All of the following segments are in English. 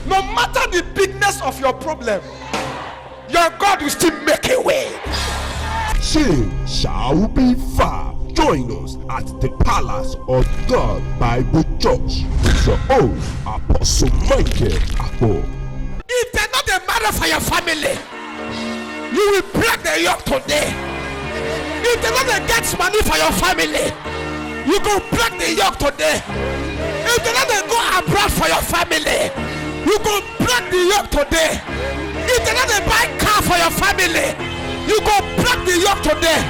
No matter the bigness of your problem, your God will still make a way. Change shall be far. Join us at the Palace of God Bible Church with your own Apostle Michael Akpo. If they're not a matter for your family, you will break the yoke today. If they're not a get money for your family, you go break the yoke today. If they're not a go abroad for your family, you go break the yoke today. If they're not a buy car for your family, you go break the yoke today.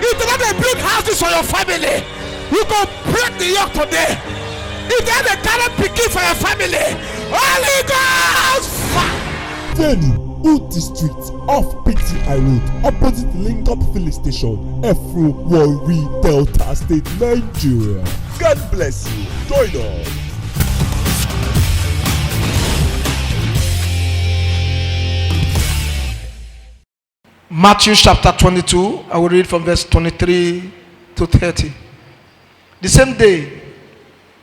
If they're not a build houses for your family, you go break the yoke today. If they're not a talent picking for your family, Holy Ghost fire. Venue, Uti Street, off PTI Road, opposite Linkup Filling Station, Efru, Warri, Delta State, Nigeria. God bless you. Join us. Matthew chapter 22, I will read from verse 23 to 30. The same day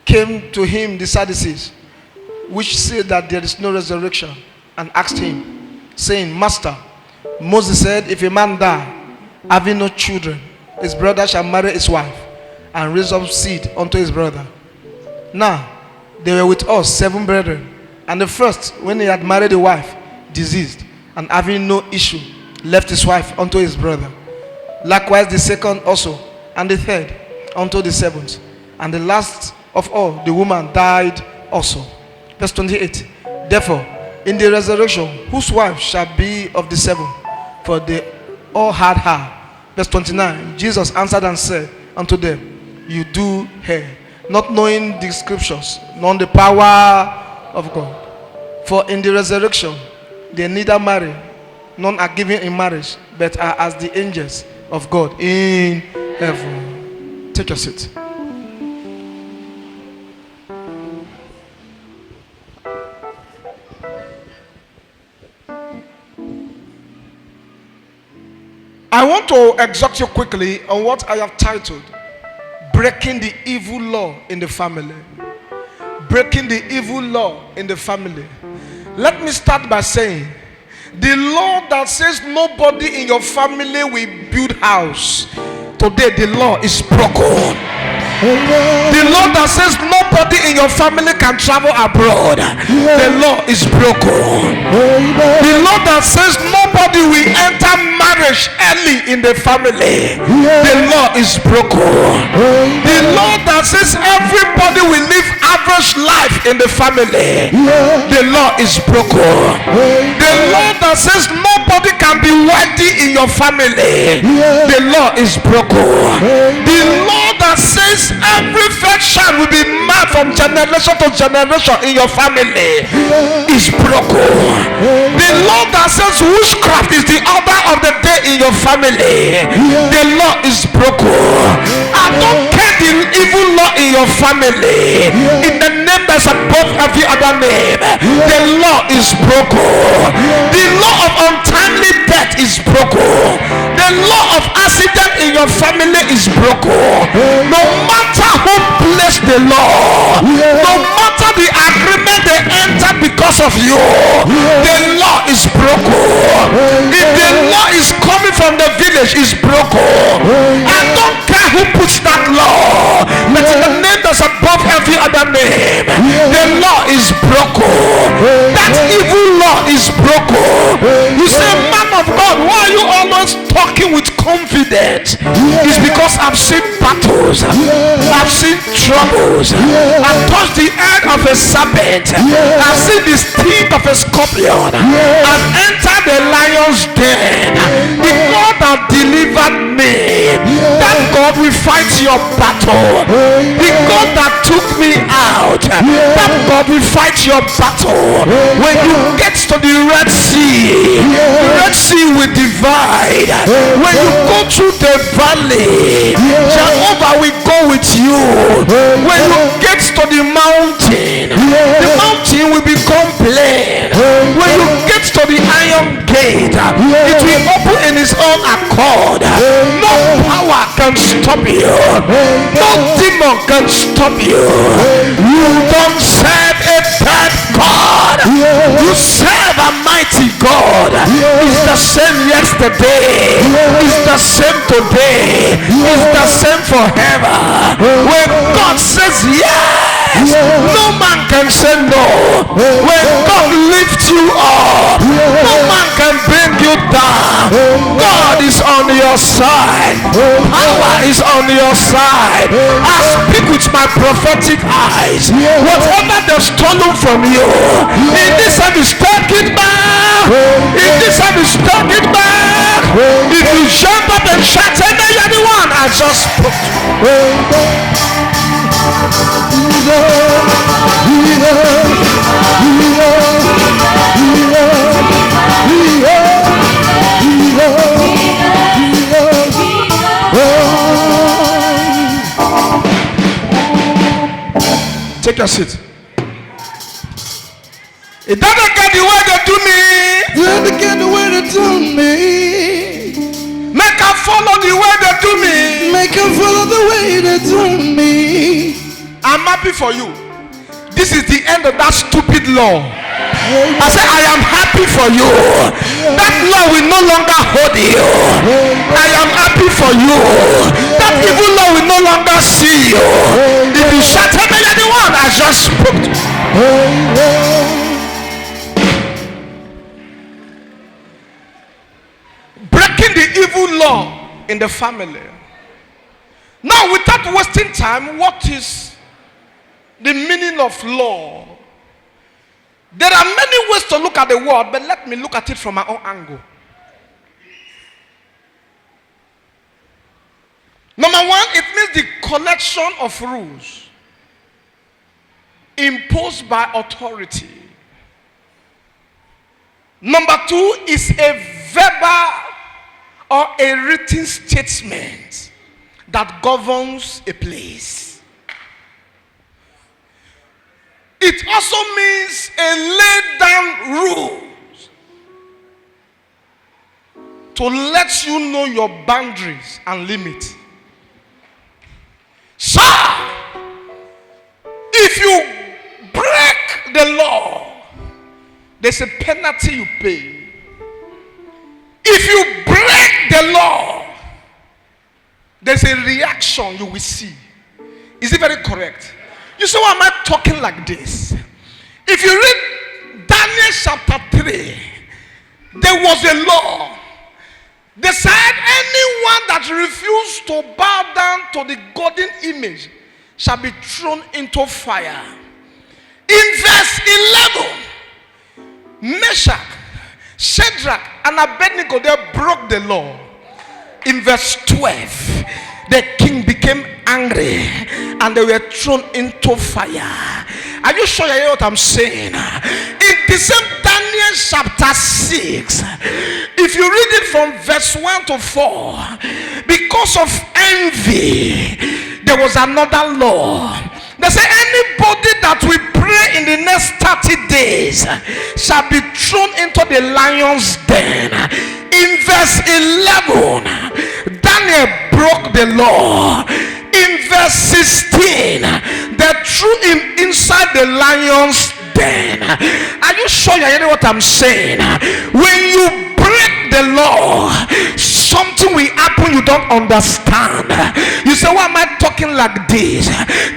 came to him the Sadducees, which said that there is no resurrection, and asked him, saying, Master, Moses said, if a man die, having no children, his brother shall marry his wife, and raise up seed unto his brother. Now, there were with us 7 brethren, and the first, when he had married a wife, diseased, and having no issue, left his wife unto his brother. Likewise the second also, and the third unto the seventh, and the last of all, the woman, died also. Verse 28. Therefore, in the resurrection, whose wife shall be of the 7? For they all had her. Verse 29. Jesus answered and said unto them, you do her, not knowing the scriptures, nor the power of God. For in the resurrection, they neither marry, none are given in marriage, but are as the angels of God in heaven. Take your seat. I want to exhort you quickly on what I have titled Breaking the Evil Law in the Family. Breaking the evil law in the family. Let me start by saying, the law that says nobody in your family will build house, today the law is broken. The law that says nobody in your family can travel abroad, the law is broken. The law that says nobody will enter marriage early in the family, the law is broken. The law that says everybody will live average life in the family, the law is broken. The law that says nobody can be wealthy in your family, the law is broken. The law that says every first child will be mad from generation to generation in your family is broken. The law that says witchcraft is the order of the day in your family, the law is broken. I don't care the evil law in your family, in the name that's above every other name, the law is broken. The law of untimely death is broken. The law of accident in your family is broken. No matter who placed the law, no matter the agreement they entered because of you, the law is broken. If the law is coming from the village, it's broken. I don't care who puts that law, but in the name that's above every other name, the law is broken. That evil law is broken. You say, man of God, why are you always talking with confidence? It's because I've seen battles, I've seen troubles, I've touched the head of a serpent, I've seen the sting of a scorpion, I've entered the lion's den. The God that delivered me, that God will fight your battle. The God that took me out, that God will fight your battle. When you get to the Red Sea, the Red Sea will divide. When you go through the valley, Jehovah will go with you. When you get to the mountain will become plain. When you get to the iron gate, it will open in its own accord. No power can stop you. No demon can stop you. You don't serve a bad God. God. He's the same yesterday. He's the same today. He's the same forever. When God says yes, no man can say no. When God lifts you up, no man can bring you down. God is on your side. Power is on your side. I speak with my prophetic eyes. Whatever they've stolen from you, in this service, take it back. In this service, take it back. If you jump up and shout, amen, you're the one I just spoke to. Take your seat. It doesn't get the way they do me. Doesn't get the way they do me. Make her follow the way they do me. Make her follow the way they do me. I'm happy for you. This is the end of that stupid law. I say I am happy for you. That law will no longer hold you. I am happy for you. That evil law will no longer see you. If you shut up, you're the one I just spoke to. Breaking the evil law in the family. Now, without wasting time, what is the meaning of law? There are many ways to look at the word, but let me look at it from my own angle. Number one, it means the collection of rules imposed by authority. Number two is a verbal or a written statement that governs a place. It also means a laid down rules to let you know your boundaries and limits. So, if you break the law, there's a penalty you pay. If you break the law, there's a reaction you will see. Is it very correct? You say, why am I talking like this? If you read Daniel chapter 3, there was a law. They said anyone that refused to bow down to the golden image shall be thrown into fire. In verse 11, Meshach, Shadrach, and Abednego, they broke the law. In verse 12, the king became angry and they were thrown into fire. Are you sure you hear what I'm saying? In the same Daniel chapter 6, if you read it from verse 1 to 4, because of envy, there was another law. They say anybody that will pray in the next 30 days shall be thrown into the lion's den. In verse 11, Daniel broke the law. In verse 16, they threw him inside the lion's den. Are you sure you're hearing what I'm saying? When you break the law, something will happen you don't understand. You say, why am I talking like this?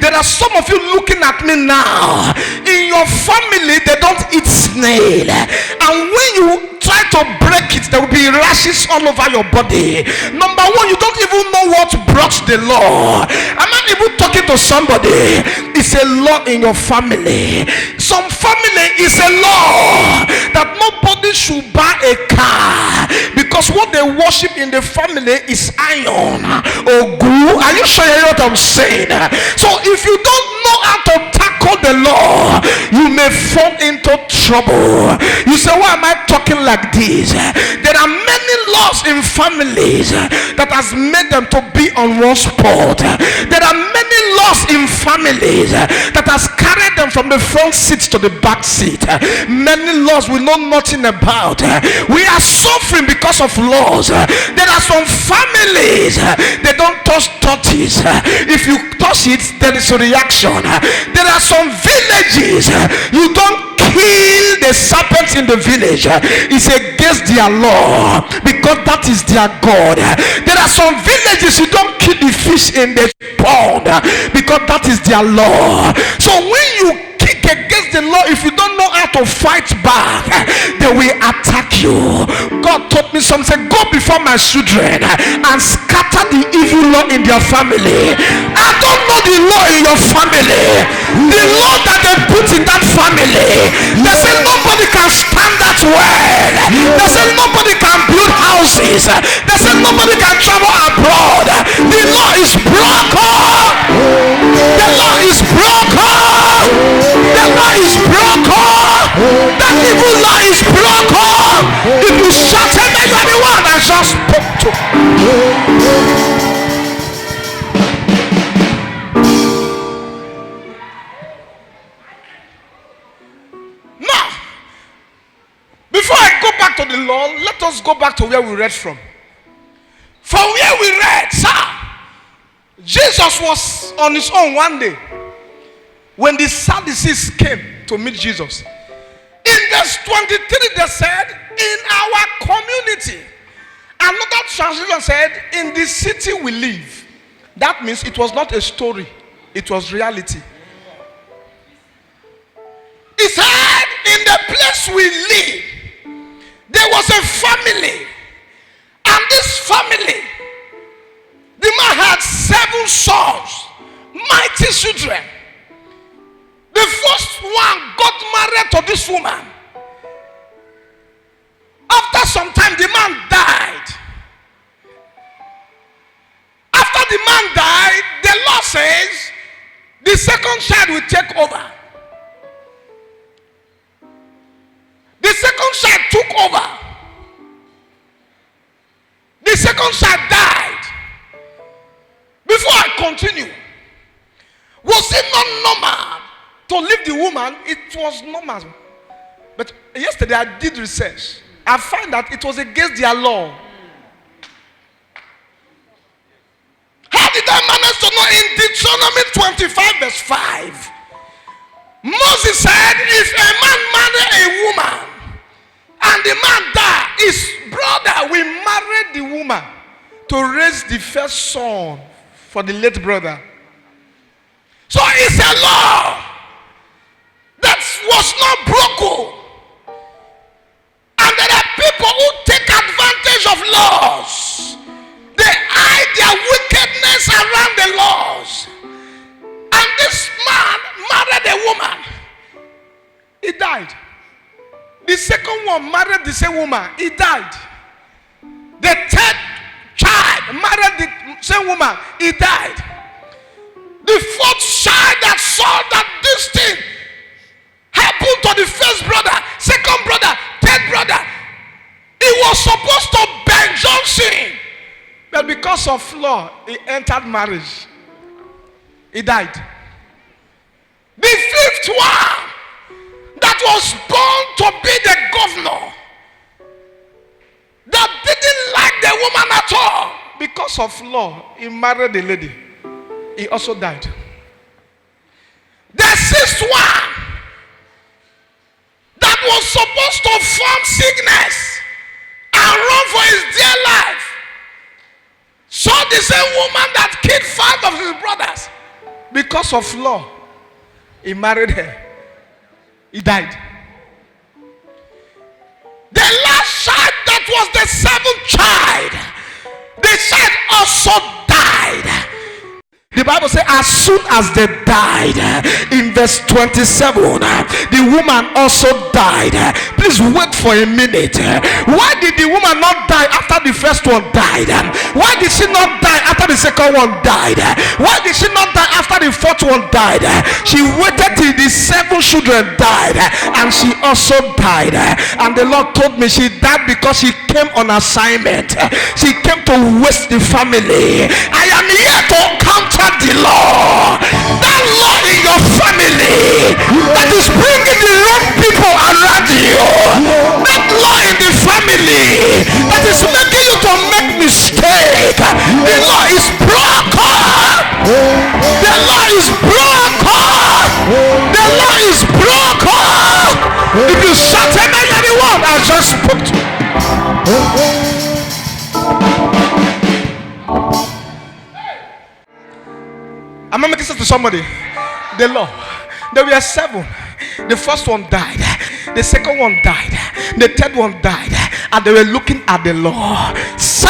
There are some of you looking at me now. In your family, they don't eat snail. And when you try to break it, there will be rashes all over your body. Number one, you don't even know what brought the law. I'm not even talking to somebody. It's a law in your family. Some family is a law that nobody should buy a car because what they worship in the family is iron or glue. Are you sure you hear what I'm saying? So if you don't know how to tackle the law, you may fall into trouble. You say, why am I talking like this? There are many laws in families that has made them to be on one spot. There are many laws in families that has carried them from the front seat to the back seat. Many laws we know nothing about. We are suffering because of laws. There are some families, they don't touch tortoise. If you touch it, there is a reaction. There are some villages, you don't kill the a serpent in the village is against their law, because that is their God. There are some villages you don't kill the fish in the pond, because that is their law. So when you kick against the law, if you don't know how to fight back, they will attack you. God taught me something, said, go before my children and scatter the evil law in their family. I don't know the law in your family, the law that they put in that family. They say nobody can stand that well. They say nobody can build houses. They say nobody can travel abroad. The law is broken. The law is broken. The law is broken. That evil law is broken. If you shut him, you are the one I just spoke to. Now, before I go back to the law, let us go back to where we read from. From where we read, sir, Jesus was on his own one day when the Sadducees came to meet Jesus. In verse 23, they said, in our community. Another translation said, in the city we live. That means it was not a story, it was reality. He said, in the place we live, there was a family. And this family, the man had 7 sons, mighty children. The first one got married to this woman. After some time, the man died. After the man died, the law says the second child will take over. The second child took over. The second child died. Before I continue, was it not normal to leave the woman? It was normal. But yesterday I did research. I found that it was against their law. How did I manage to know? In Deuteronomy 25 verse 5, Moses said, if a man marry a woman and the man die, his brother will marry the woman to raise the first son for the late brother. So it's a law that was not broken. And there are people who take advantage of laws. They hide their wickedness around the laws. And this man married a woman. He died. The second one married the same woman. He died. The third child married the same woman. He died. The fourth child that saw that this thing happened to the first brother, second brother, third brother, he was supposed to beg Johnson. But because of law, he entered marriage. He died. The fifth one that was born to be the governor, that didn't like the woman at all, because of law, he married a lady. He also died. The sixth one that was supposed to form sickness and run for his dear life, saw the same woman that killed 5 of his brothers. Because of law, he married her. He died. The last child that was the 7th child, the child also died. The Bible says as soon as they died, in verse 27, the woman also died. Please wait for a minute. Why did the woman not die after the first one died? Why did she not die after the second one died? Why did she not die after the fourth one died? She waited till the 7 children died, and she also died. And the Lord told me she died because she came on assignment. She came to waste the family. I am here to counter the law. That law in your family that is bringing the wrong people around you. That law in the family that is making you to make mistake. The law is broken. The law is broken. The law is broken. If you shut spoke to. Am I making sense to somebody? The law. There were 7. The first one died. The second one died. The third one died. And they were looking at the law. Sir,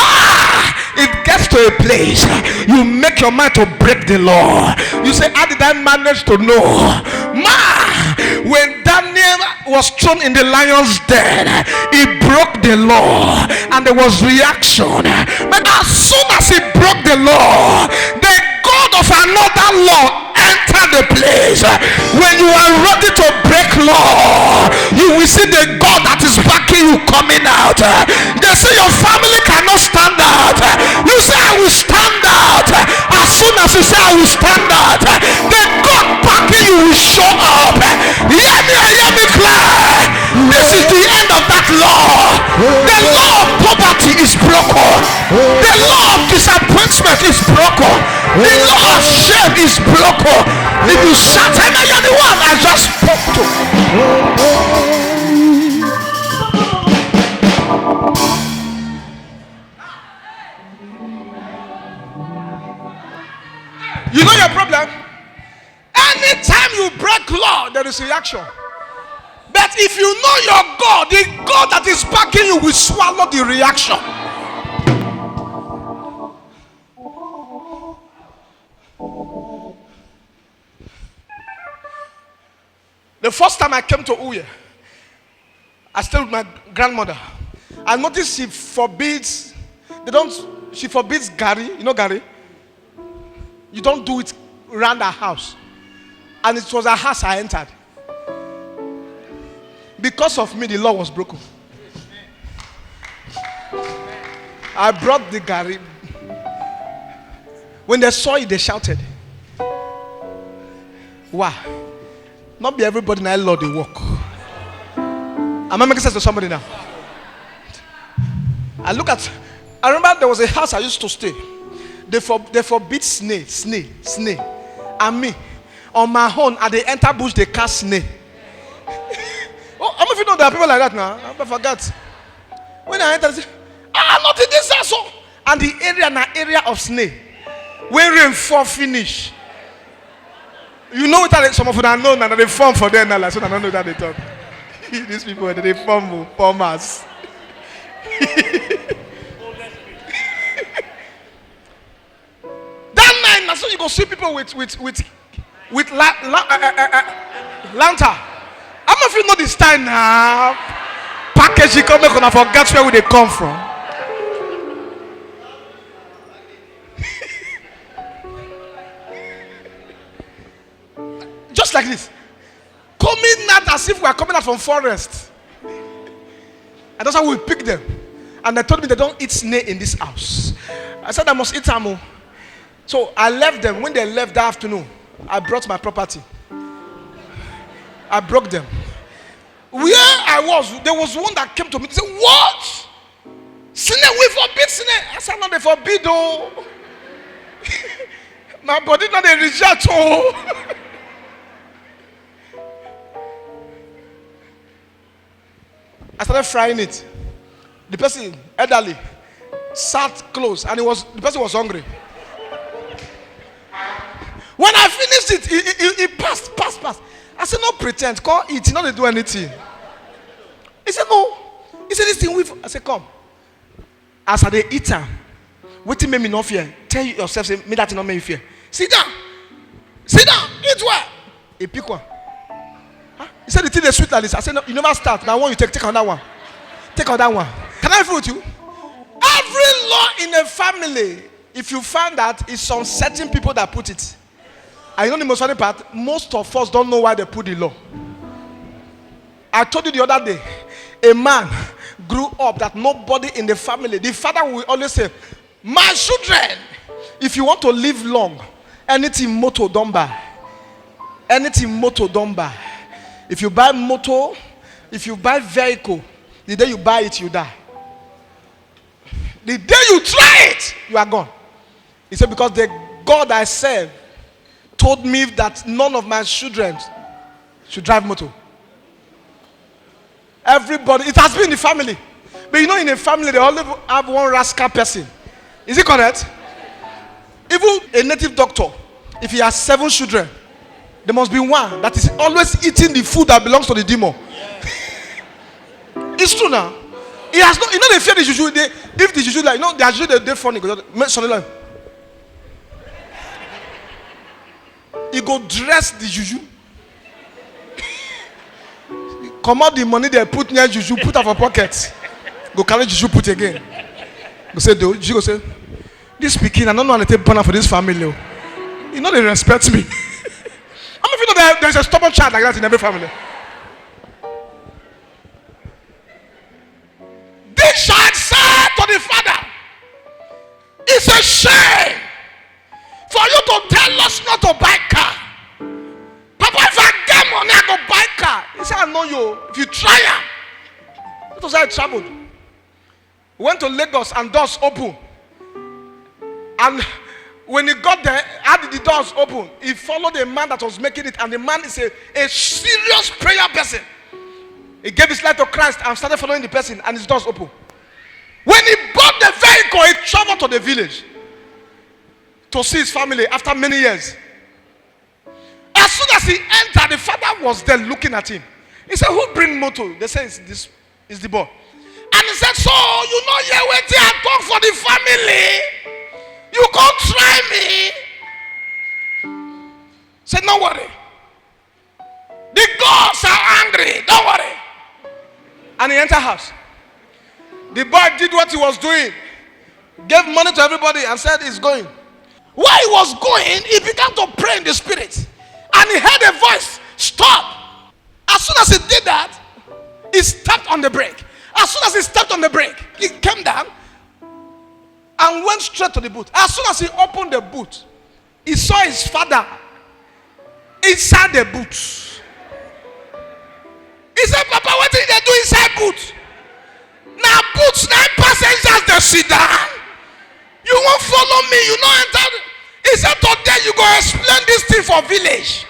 it gets to a place you make your mind to break the law. You say, how did I manage to know? Man, when Daniel was thrown in the lion's den, he broke the law and there was reaction. But as soon as he broke the law, the God of another law entered the place. When you are ready to break law, you will see the God that is backing you coming out. They say your family cannot stand out. You say I will stand out. As soon as you say I will stand out, the God backing you will show up. Hear me clear. This is the end of that law. The law of poverty is broken. The law of disappointment is broken. The law of shame is broken. If you shout, am I the one I just spoke to? You know your problem? Anytime you break law, there is reaction. But if you know your God, the God that is backing you will swallow the reaction. The first time I came to Uye, I stayed with my grandmother. I noticed she forbids Gary. You know Gary? You don't do it around her house. And it was her house I entered. Because of me, the law was broken. I brought the Gary. When they saw it, they shouted. Why? Not be everybody in our law they walk. Am I making sense to somebody now? I remember there was a house I used to stay. They forbid snake. And me, on my own, at the enter bush, they cast snake. Oh, how many of you know there are people like that now? I forgot. When I enter, I say, not in this house. And the area of snake. When rain fall finish. You know what some of them know now that they form for them now, so I don't know that they talk. These people they form us. That night, now so you go see people with lantern. How many of you know this time now? Package you come back and I forget where they come from. Just like this. Coming out as if we are coming out from forest. And that's how we pick them. And they told me they don't eat snake in this house. I said I must eat them. So I left them. When they left that afternoon, I brought my property. I broke them. Where I was, there was one that came to me and said, what? Snake, we forbid snake. I said, no, they forbid though. My body not a reject. I started frying it. The person, elderly, sat close and the person was hungry. When I finished it, he passed. I said, no pretend, come eat, you know they do anything. He said, no. He said, this thing with. I said, come. As I they eat them, waiting made me not fear. Tell yourself, say, me that not make me fear. Sit down, eat well. He pick one. Huh? He said, the thing is sweet like this. I said, no, you never start. Now one you take on that one. Take on that one. Can I fool with you? Every law in a family, if you find that, it's some certain people that put it. And you know the most funny part? Most of us don't know why they put the law. I told you the other day, a man grew up that nobody in the family, the father will always say, my children, if you want to live long, anything motor don't buy. Anything motor don't buy. If you buy motor, if you buy vehicle, the day you buy it, you die. The day you try it, you are gone. He said, because the God I serve told me that none of my children should drive motor. Everybody, it has been in the family. But you know, in a family, they only have one rascal person. Is it correct? Even a native doctor, if he has 7 children, there must be one that is always eating the food that belongs to the demon. It's true now. He has no, you know, they fear the juju. If the juju, like, you know, they are juju, they're funny. He go dress the juju. Come out the money they put near juju, put out of pocket. Go carry juju, put again. Go say, do juju go say, this speaking, I don't know how to take banner for this family. You know they respect me. How many of you know there's a stubborn child like that in every family? This child said to the father, it's a shame for you to tell us not to buy car. Papa, if I get money, I go buy car. He said, I know you. If you try it. That was how I traveled. Went to Lagos and doors open. And when he got there, how did the doors open? He followed a man that was making it, and the man is a serious prayer person. He gave his life to Christ and started following the person, and his doors open. When he bought the vehicle, he traveled to the village to see his family after many years. As soon as he entered, the father was there looking at him. He said, who bring motor? They said, it's the boy. And he said, so you know you're waiting and talk for the family. You can't try me. Said, don't worry. The gods are angry. Don't worry. And he entered house. The boy did what he was doing. Gave money to everybody and said he's going. While he was going, he began to pray in the spirit. And he heard a voice, stop. As soon as he did that, he stepped on the brake. As soon as he stepped on the brake, he came down and went straight to the boot. As soon as he opened the boot, he saw his father inside the boot. He said, Papa, what did they do inside boot? Now boots, 9 passengers, they sit down. You won't follow me, you know enter. He said, today you go explain this thing for village.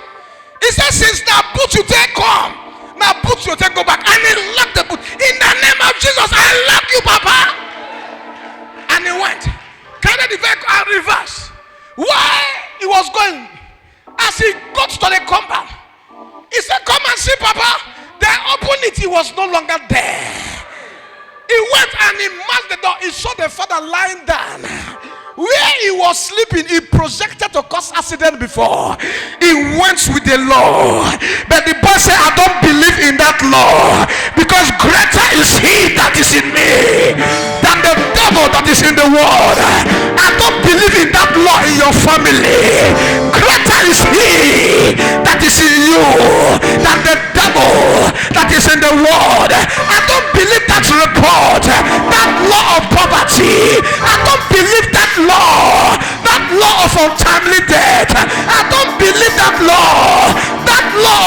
He said, since now boot you take come, now boot you take go back. And he locked the boot. In the name of Jesus, I lock you, Papa. And he went, carried the vehicle and reversed. While he was going, as he got to the compound, he said, come and see, Papa. They opened it, he was no longer there. He went and he marked the door. He saw the father lying down. Where he was sleeping, he projected to cause accident before. He went with the law. But the boy said, I don't believe in that law. Because greater is he that is in me than the devil that is in the world. I don't believe in that law in your family. Greater is he that is in you than the devil that is in the world. I don't believe that report, that law of poverty. I don't believe that law of untimely death. I don't believe that law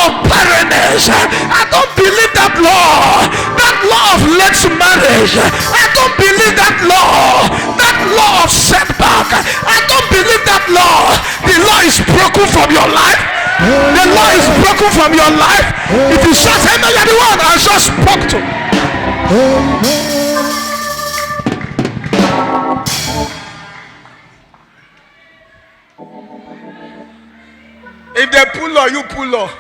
of barrenness. I don't believe that law of late marriage. I don't believe that law of setback. I don't believe that law. The law is broken from your life. The law is broken from your life. If you shout amen, you're the one I just spoke to. If they pull law, you pull law.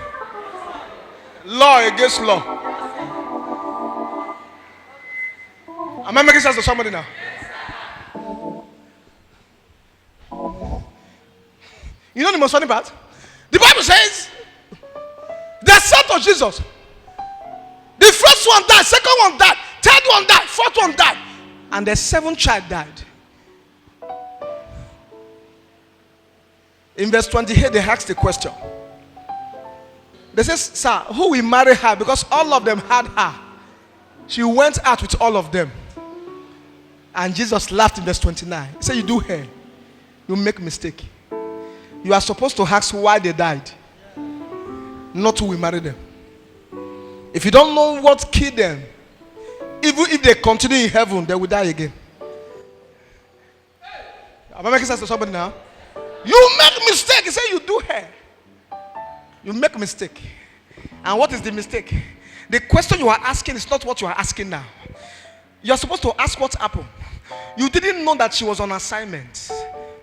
Law against law. Am I making sense to somebody now? You know the most funny part? The Bible says they said to Jesus, the first one died, second one died, third one died, fourth one died, and the 7th child died. In verse 28, they asked the question. They said, sir, who will marry her? Because all of them had her. She went out with all of them. And Jesus laughed in verse 29. He said, you do her. You make mistake. You are supposed to ask why they died. Not who will marry them. If you don't know what killed them, even if they continue in heaven, they will die again. Am I making sense to somebody now? You make mistake. He said you do her. You make mistake. And what is the mistake? The question you are asking is not what you are asking now. You're supposed to ask what happened. You didn't know that she was on assignment.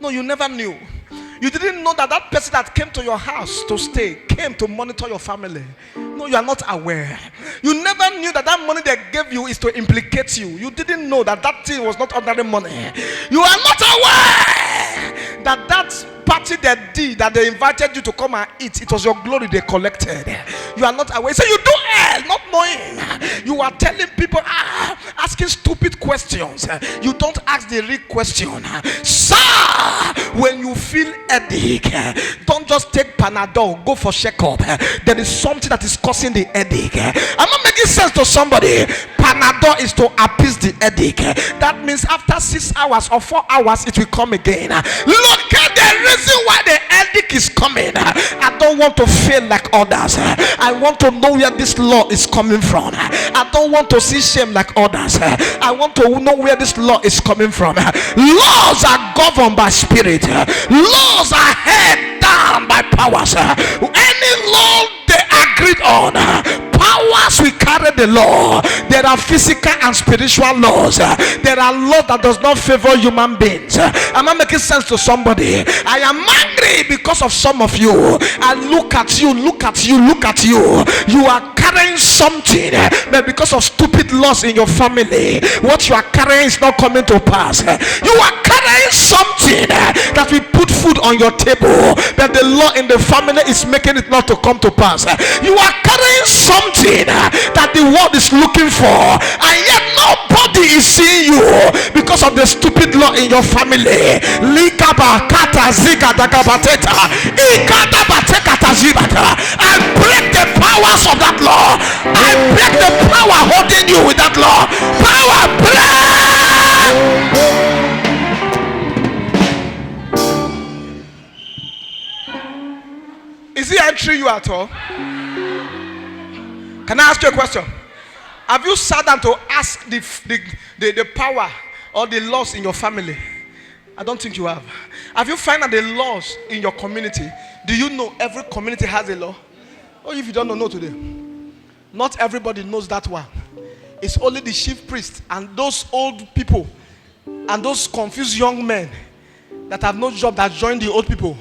No, you never knew. You didn't know that that person that came to your house to stay came to monitor your family. No, you are not aware. You never knew that that money they gave you is to implicate you. You didn't know that that thing was not ordinary money. You are not aware that that party they did, that they invited you to come and eat, it was your glory they collected. You are not aware. So you do hell, not knowing. You are telling people, asking stupid questions. You don't ask the real question. Sir, when you feel headache, don't just take Panadol, go for checkup. There is something that is causing the headache. I'm not making sense to somebody. Panadol is to appease the headache. That means after 6 hours or 4 hours, it will come again. Look at the reason why the headache is coming. I don't want to feel like others. I want to know where this law is coming from. I don't want to see shame like others. I want to know where this law is coming from. Laws are governed by spirit. Laws are held down by powers. Any law they agreed on, powers will carry the law. There are physical and spiritual laws. There are laws that does not favor human beings. Am I making sense to somebody? I am angry because of some of you. I look at you. You are carrying something, but because of stupid laws in your family, what you are carrying is not coming to pass. You are carrying something that will put food on your table, but the law in the family is making it not to come to pass. You are carrying something that the world is looking for, and yet nobody is seeing you because of the stupid law in your family. I break the powers of that law. I break the power holding you with that law. Power break. Is he entering you at all? Can I ask you a question? Have you sat down to ask the power or the laws in your family? I don't think you have. Have you found out the laws in your community? Do you know every community has a law? Or if you don't know today, not everybody knows that one. It's only the chief priest and those old people and those confused young men that have no job that join the old people,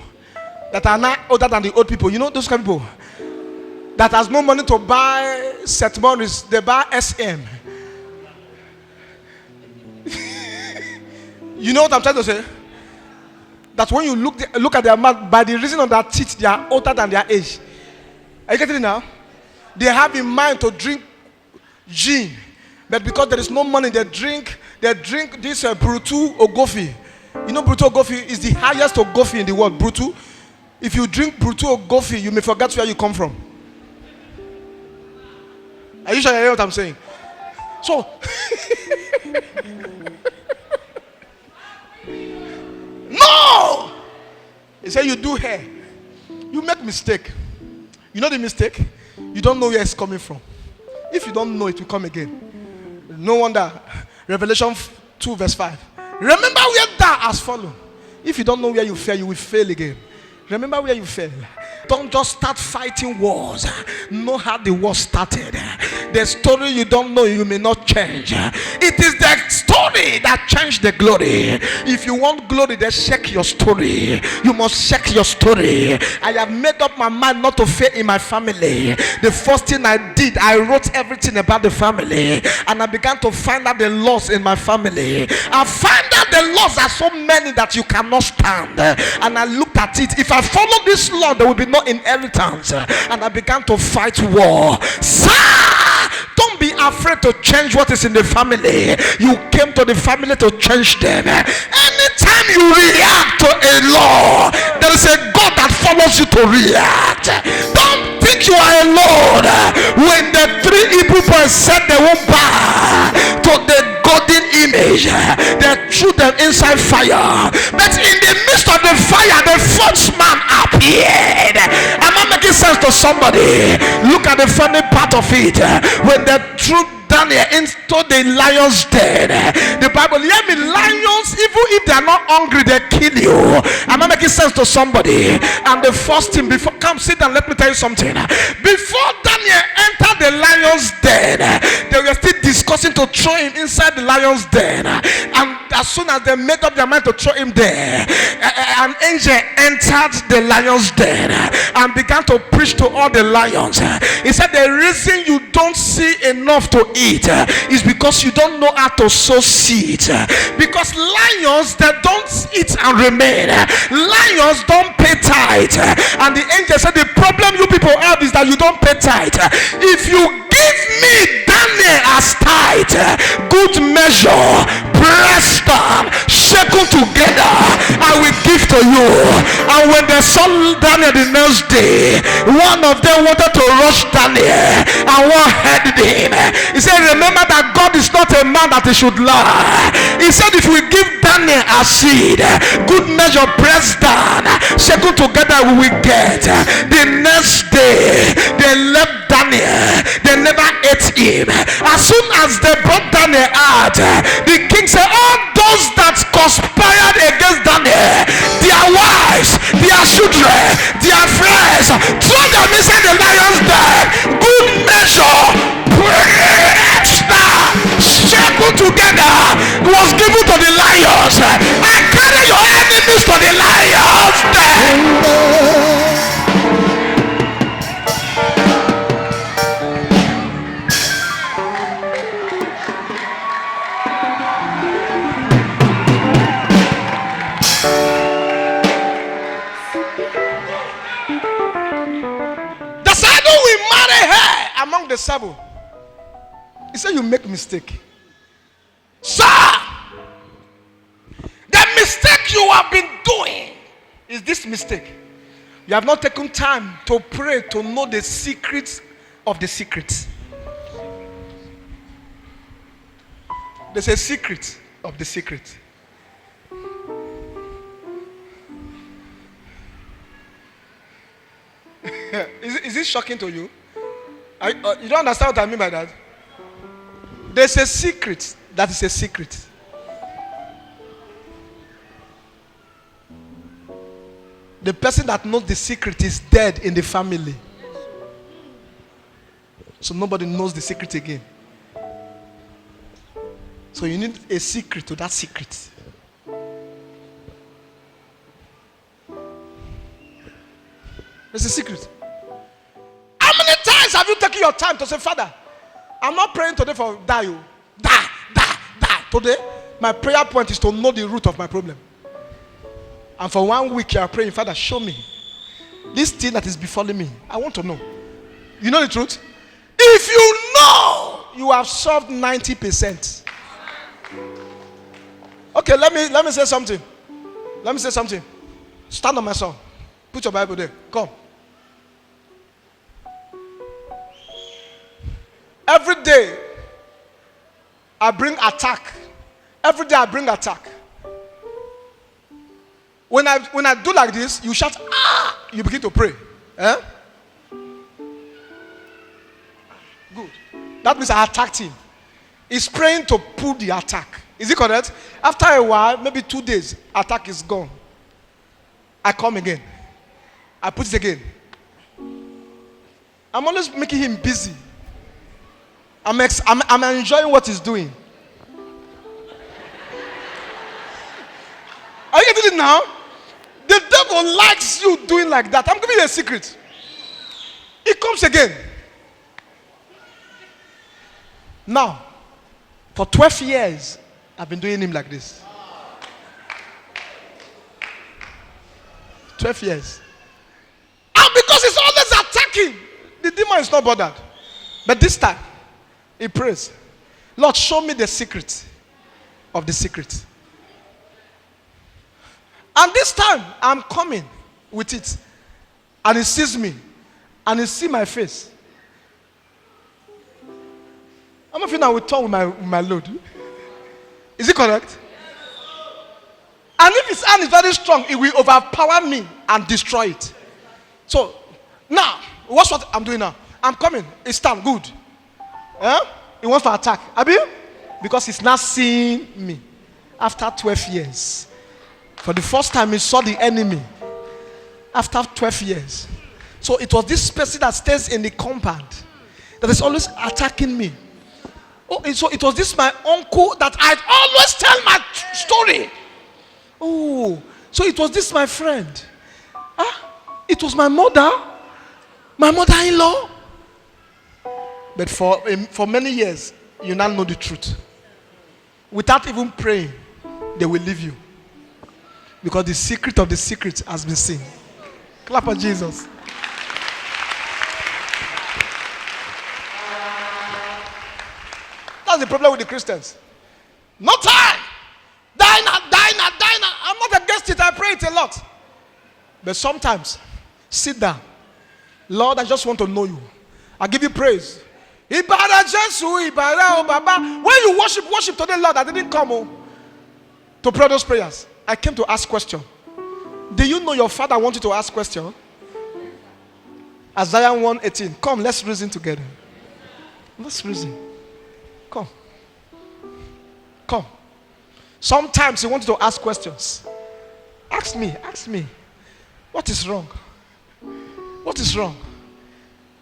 that are now older than the old people. You know those kind of people that has no money to buy St. Maurice, they buy SM. You know what I'm trying to say? That when you look at their mouth, by the reason of their teeth, they are older than their age. Are you getting it now? They have in mind to drink gin, but because there is no money, they drink this Brutu Ogofi. You know Brutu Ogofi is the highest Ogofi in the world. Brutu. If you drink Brutu Ogofi, you may forget where you come from. Are you sure you hear what I'm saying? So, no! He said you do hair. You make mistake. You know the mistake? You don't know where it's coming from. If you don't know, it will come again. No wonder. Revelation 2 verse 5. Remember where thou hast fallen. If you don't know where you fell, you will fail again. Remember where you fell. Don't just start fighting wars. Know how the war started. The story you don't know, you may not change. It is the story that changed the glory. If you want glory, then check your story. You must check your story. I have made up my mind not to fail in my family. The first thing I did, I wrote everything about the family, and I began to find out the laws in my family. I find out the laws are so many that you cannot stand. And I looked at it. If I follow this law, there will be no inheritance. And I began to fight war. Sir, don't be afraid to change what is in the family. You came to the family to change them. Anytime you react to a law, there is a God that follows you to react. Don't think you are alone. When the three Hebrew boys said they won't bow to the golden image, they threw them inside fire. But in the midst of the fire, the fourth man appeared. Am I making sense to somebody? Look at the funny part of it. When they threw Daniel into the lion's den, the Bible, hear me, lions, even if they are not hungry, they kill you. Am I making sense to somebody? And the first thing, before, come sit down, let me tell you something. Before Daniel entered the lion's den, they were still discussing to to throw him inside the lion's den. And as soon as they made up their mind to throw him there, an angel entered the lion's den and began to preach to all the lions. He said, the reason you don't see enough to eat is because you don't know how to sow seeds. Because lions, they don't eat and remain. Lions don't pay tithe. And the angel said, the problem you people have is that you don't pay tithe. If you give me Daniel as tithe, good measure, pressed down, shaken together, I will give to you. And when they saw Daniel the next day, one of them wanted to rush Daniel and one headed him. He said, remember that God is not a man that he should lie. He said, if we give Daniel a seed, good measure, pressed down, shaken together, we will get. The next day they left Daniel, they never ate him. As soon as they brought Daniel out, the king said, all those that conspired against Daniel, their wives, their children, their friends, throw them inside the lion's den. Good measure, pressed down, shaken together, was given to the lions. I carry your enemies to the lions den. Among the seven, he said, you make mistake. Sir, the mistake you have been doing is this mistake. You have not taken time to pray to know the secrets of the secrets. There's a secret of the secret. Is it shocking to you? You don't understand what I mean by that? There's a secret that is a secret. The person that knows the secret is dead in the family. So nobody knows the secret again. So you need a secret to that secret. There's a secret. How many times have you taken your time to say, Father, I'm not praying today for die. Today, my prayer point is to know the root of my problem. And for 1 week, you are praying, Father, show me this thing that is befalling me. I want to know. You know the truth? If you know, you have solved 90%. Okay, let me say something. Let me say something. Stand on my son. Put your Bible there. Come. Every day, I bring attack. Every day I bring attack. When I do like this, you shout, ah! You begin to pray. Eh? Good. That means I attacked him. He's praying to pull the attack. Is it correct? After a while, maybe 2 days, attack is gone. I come again. I put it again. I'm always making him busy. I'm enjoying what he's doing. Are you getting it now? The devil likes you doing like that. I'm giving you a secret. It comes again. Now, for 12 years, I've been doing him like this. 12 years. And because he's always attacking, the demon is not bothered. But this time, he prays, Lord, show me the secret of the secret. And this time, I'm coming with it. And he sees me. And he sees my face. How many of you now will talk with my load? Is it correct? And if his hand is very strong, it will overpower me and destroy it. So, now, watch what I'm doing now. I'm coming. It's time. Good. He wants to attack. Abi? Because he's not seeing me. After 12 years. For the first time, he saw the enemy. After 12 years. So it was this person that stays in the compound that is always attacking me. Oh, So it was this my uncle that I'd always tell my story. Oh, so it was this my friend. It was my mother-in-law. But for many years, you now know the truth. Without even praying, they will leave you. Because the secret of the secret has been seen. Clap for Jesus. That's the problem with the Christians. No time. Die now. I'm not against it. I pray it a lot. But sometimes, sit down. Lord, I just want to know you. I give you praise. When you worship today, Lord, I didn't come to pray those prayers. I came to ask question. Do you know your father wanted to ask question? Isaiah 1:18. Come, let's reason together. Let's reason. Come. Sometimes he wanted to ask questions. Ask me. What is wrong? What is wrong?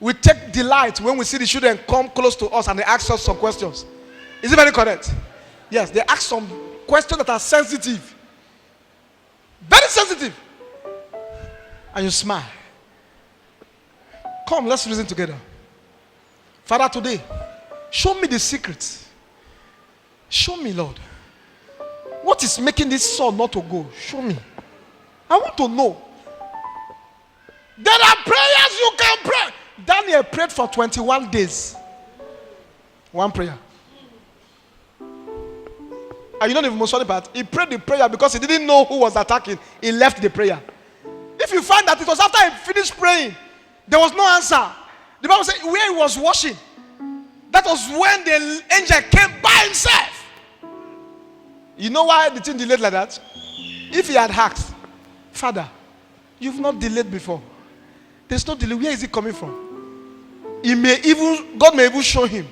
We take delight when we see the children come close to us and they ask us some questions. Is it very correct? Yes, they ask some questions that are sensitive. Very sensitive. And you smile. Come, let's reason together. Father, today, show me the secret. Show me, Lord. What is making this son not to go? Show me. I want to know. There are prayers you can pray. Daniel prayed for 21 days. One prayer. And you know the most funny part? He prayed the prayer because he didn't know who was attacking. He left the prayer. If you find that it was after he finished praying, there was no answer. The Bible says where he was washing, that was when the angel came by himself. You know why the thing delayed like that? If he had asked, Father, you've not delayed before. There's no delay. Where is it coming from? God may even show him.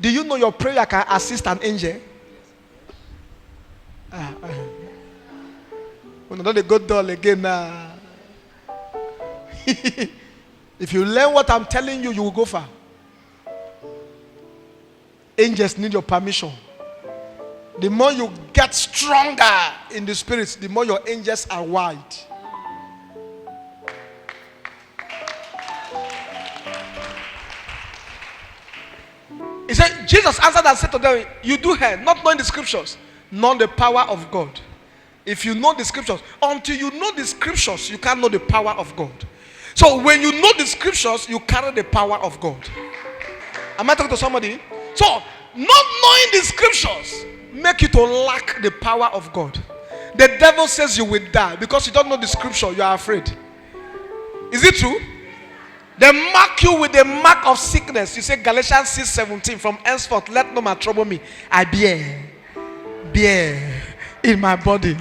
Do you know your prayer can assist an angel? When not a good doll again now. If you learn what I'm telling you, you will go far. Angels need your permission. The more you get stronger in the spirit, the more your angels are wide. He said, Jesus answered and said to them, you do hear, not knowing the scriptures, not the power of God. If you know the scriptures, until you know the scriptures, you can't know the power of God. So when you know the scriptures, you carry the power of God. Am I talking to somebody? So, not knowing the scriptures make you to lack the power of God. The devil says you will die because you don't know the scripture, you are afraid. Is it true? They mark you with the mark of sickness. You say Galatians 6:17, from henceforth let no man trouble me. I bear in my body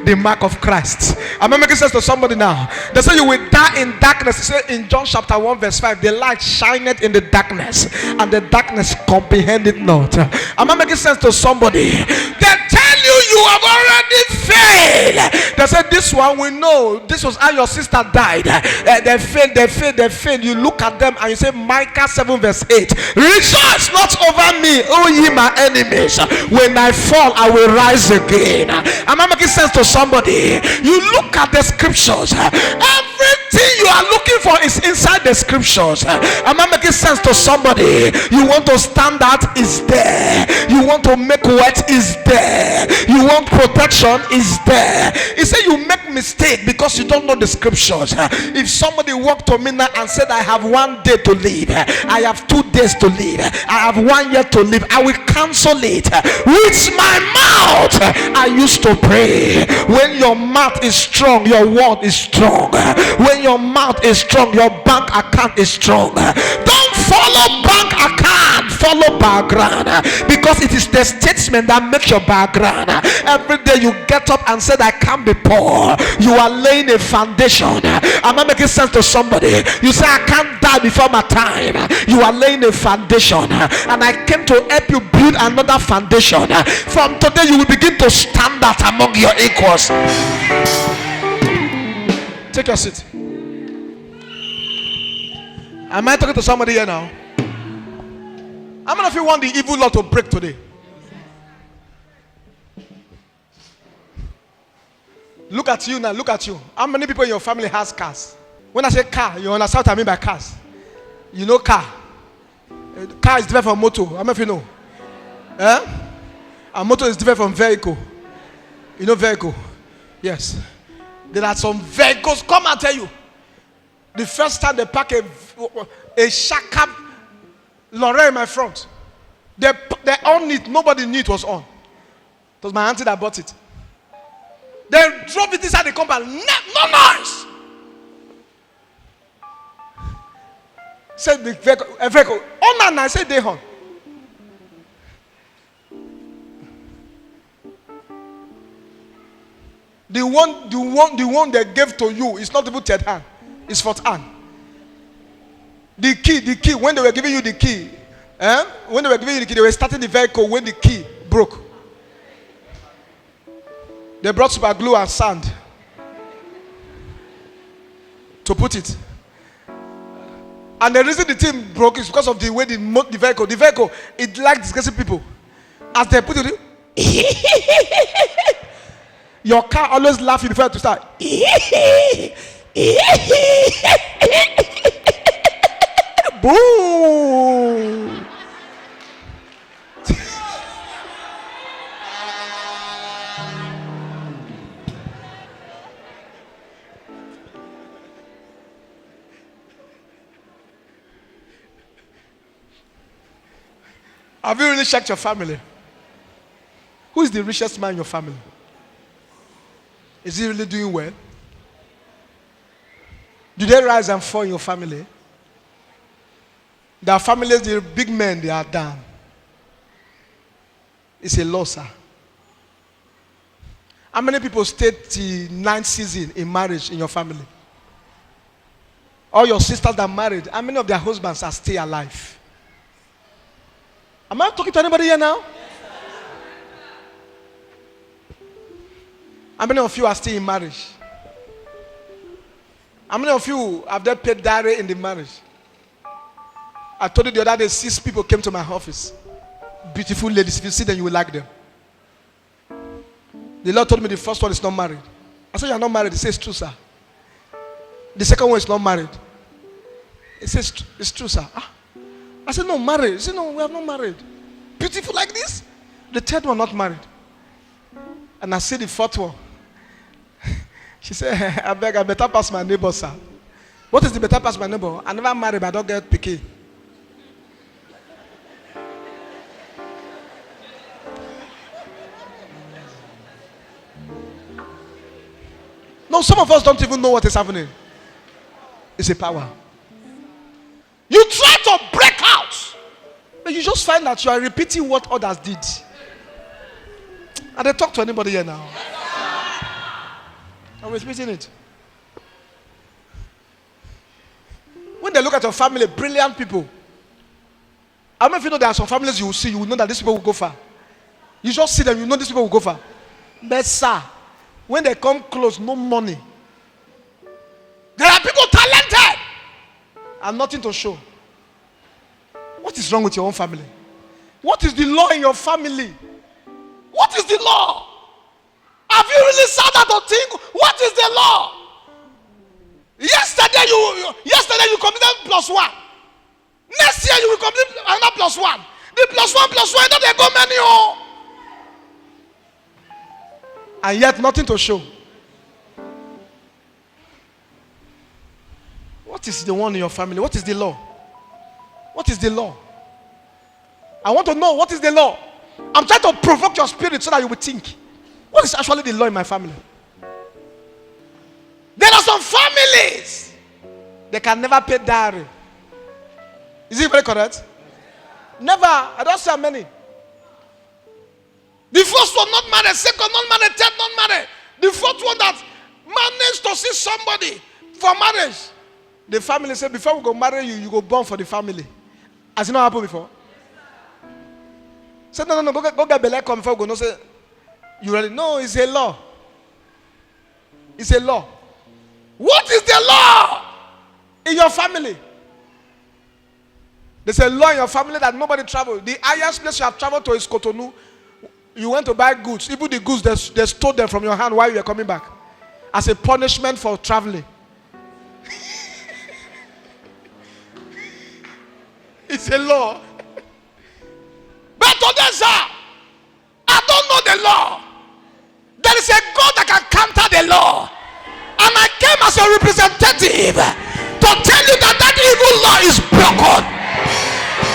the mark of Christ. Am I making sense to somebody now? They say you will die in darkness. They say in John chapter 1 verse 5, the light shineth in the darkness and the darkness comprehend it not. Am I making sense to somebody? They tell you have already failed. They said this one we know. This was how your sister died. They failed. You look at them and you say Micah 7 verse 8, rejoice not over me, O ye my enemies. When I fall, I will rise again. Am I making sense to somebody? You look at the scriptures. Everything you are looking for is inside the scriptures. Am I making sense to somebody? You want to stand out, is there. You want to make wet, is there. You want protection, is there. He said you make mistake because you don't know the scriptures. If somebody walked to me now and said I have 1 day to live, I have 2 days to live, I have 1 year to live, I will cancel it. With my mouth I used to pray. When your mouth is strong, your word is strong. When your mouth is strong, your bank account is strong. Don't follow bank account, follow background, because it is the statement that makes your background. Every day you get up and say I can't be poor, you are laying a foundation. Am I making sense to somebody? You say I can't die before my time, you are laying a foundation, and I came to help you build another foundation. From today you will begin to stand out among your equals. Take your seat. Am I talking to somebody here now? How many of you want the evil law to break today? Look at you now. Look at you. How many people in your family has cars? When I say car, you understand what I mean by cars. You know car. Car is different from motor. How many of you know? A motor is different from vehicle. You know vehicle? Yes. There are some vehicles. Come and tell you. The first time they pack a shaka lorry in my front, they on it. Nobody knew it was on. It was my auntie that bought it. They drove it inside the compound. No noise. Said the vehicle. On and I said they on. The one they gave to you is not even third hand. It's fourth hand. The key. When they were giving you the key, when they were giving you the key, they were starting the vehicle when the key broke. They brought super glue and sand to put it. And the reason the thing broke is because of the way the vehicle, it liked discussing people. As they put it, your car always laughs before to start. Boom! Have you really checked your family? Who is the richest man in your family? Is he really doing well? Do they rise and fall in your family? There are families, the big men, they are down. It's a loss, sir. How many people stayed till 9th season in marriage in your family? All your sisters that are married, how many of their husbands are still alive? Am I talking to anybody here now? How many of you are still in marriage? How many of you have they paid dowry in the marriage? I told you the other day, 6 people came to my office. Beautiful ladies. If you see them, you will like them. The Lord told me the first one is not married. I said, you are not married. He says, true, sir. The second one is not married. He says, it's true, sir. I said, no, married. He said, no, we are not married. Beautiful like this. The third one not married. And I see the fourth one. She said, I better pass my neighbor, sir. What is the better pass my neighbor? I never married, but I don't get picky. No, some of us don't even know what is happening. It's a power. You try to break out, but you just find that you are repeating what others did. And they talk to anybody here now. I'm repeating it. When they look at your family, brilliant people. How many of you know there are some families you will see, you will know that these people will go far. You just see them, you know these people will go far. But sir, when they come close, no money. There are people talented and nothing to show. What is wrong with your own family? What is the law in your family? What is the law? Have you really sat down to think, what is the law? Yesterday you committed +1. Next year you will complete another +1. The +1, don't they go many? Oh. And yet nothing to show. What is the one in your family? What is the law? What is the law? I want to know what is the law. I'm trying to provoke your spirit so that you will think. What is actually the law in my family? There are some families, they can never pay dowry. Is it very correct? Never. I don't say how many. The first one not married, second not married, third not married. The fourth one that managed to see somebody for marriage. The family said, before we go marry you, you go born for the family. Has it not happened before? Said, no, go get belly come before we go. No, say, you ready? No, it's a law. It's a law. What is the law in your family? There's a law in your family that nobody travels. The highest place you have traveled to is Cotonou. You went to buy goods. Even the goods, they stole them from your hand while you were coming back. As a punishment for traveling. It's a law. But today, sir, I don't know the law. There is a God that can counter the law. And I came as a representative to tell you that that evil law is broken.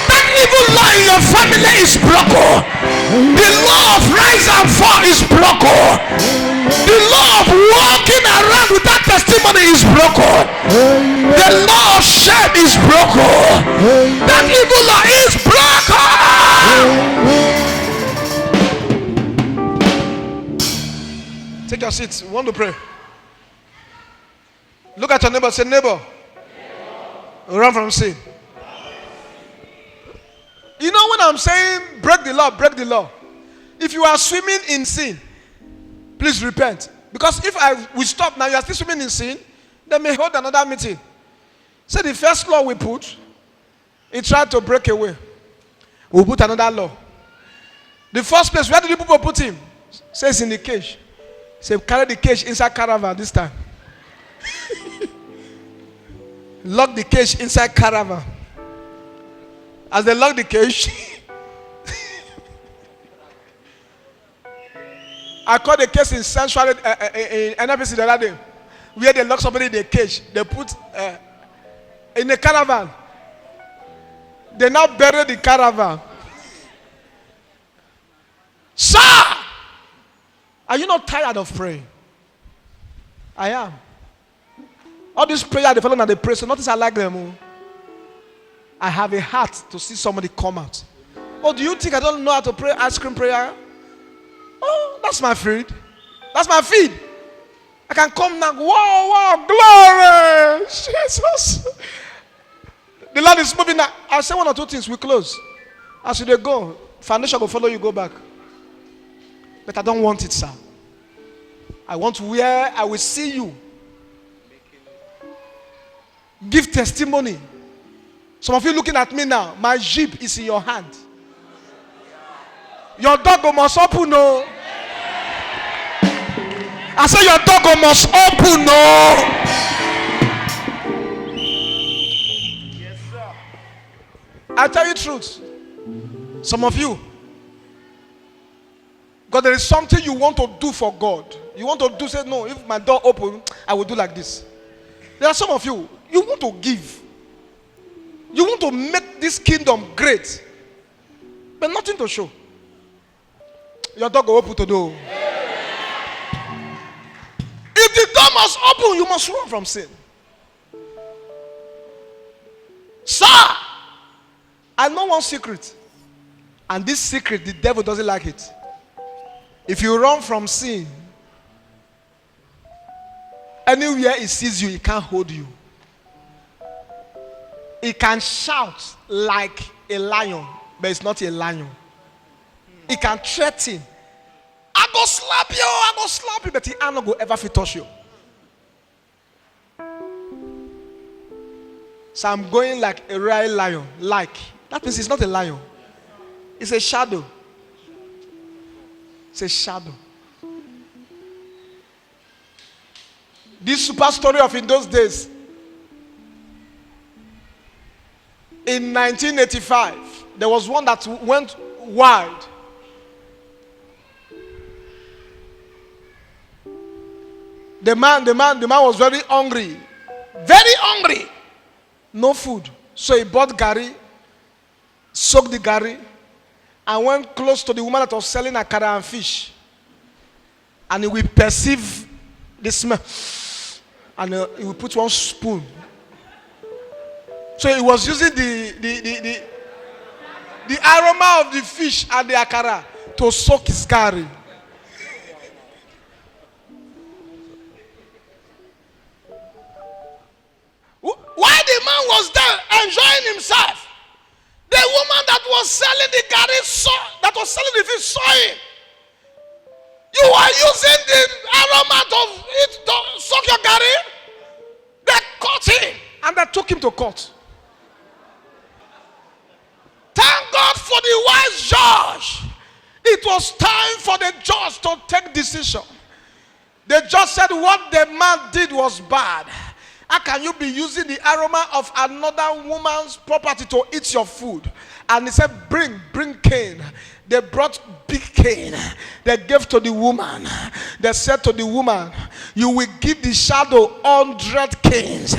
That evil law in your family is broken. The law of rise and fall is broken. The law of walking around with that testimony is broken. The law of shame is broken. That evil law is broken. Take your seats. We want to pray. Look at your neighbor. Say, neighbor. Run from sin. You know when I'm saying break the law, break the law. If you are swimming in sin, please repent. Because if we stop now, you are still swimming in sin, they may hold another meeting. So the first law we put, he tried to break away. We'll put another law. The first place, where did the people put him? Says in the cage. Say, carry the cage inside caravan this time. Lock the cage inside caravan. As they lock the cage, I caught a case in Sanctuary in NFC the other day, where they lock somebody in the cage. They put in a caravan. They now bury the caravan. Sir, are you not tired of praying? I am. All these prayers they follow and they pray, so notice I like them. I have a heart to see somebody come out. Oh, do you think I don't know how to pray ice cream prayer? Oh, that's my feed. That's my feed. I can come now. Wow, glory. Jesus. The Lord is moving now. I'll say one or two things. We close. As you go, foundation will follow you, go back. But I don't want it, sir. I want where I will see you. Give testimony. Some of you looking at me now, my jeep is in your hand. Your dog must open, no. I say your dog must open, no. Yes, sir. I tell you the truth. Some of you, God, there is something you want to do for God. You want to do, say, no, if my door open, I will do like this. There are some of you, you want to give. You want to make this kingdom great, but nothing to show. Your door will open to do. If the door must open, you must run from sin. Sir, I know one secret. And this secret, the devil doesn't like it. If you run from sin, anywhere he sees you, he can't hold you. He can shout like a lion, but it's not a lion. He can threaten. I go slap you, but he ain't not go ever fit touch you. So I'm going like a real lion. Like. That means it's not a lion. It's a shadow. It's a shadow. This super story of in those days. In 1985, there was one that went wild. The man was very hungry. Very hungry. No food. So he bought gari, soaked the gari, and went close to the woman that was selling akara and fish. And he will perceive the smell. And he will put one spoon. So he was using the aroma of the fish and the akara to soak his gari. While the man was there enjoying himself, the woman that was selling the gari that was selling the fish saw him. You are using the aroma of it to soak your gari. They caught him and they took him to court. God for the wise judge. It was time for the judge to take decision. The judge said what the man did was bad. How can you be using the aroma of another woman's property to eat your food? And he said, bring cane. They brought big cane. They gave to the woman. They said to the woman, you will give the shadow 100 canes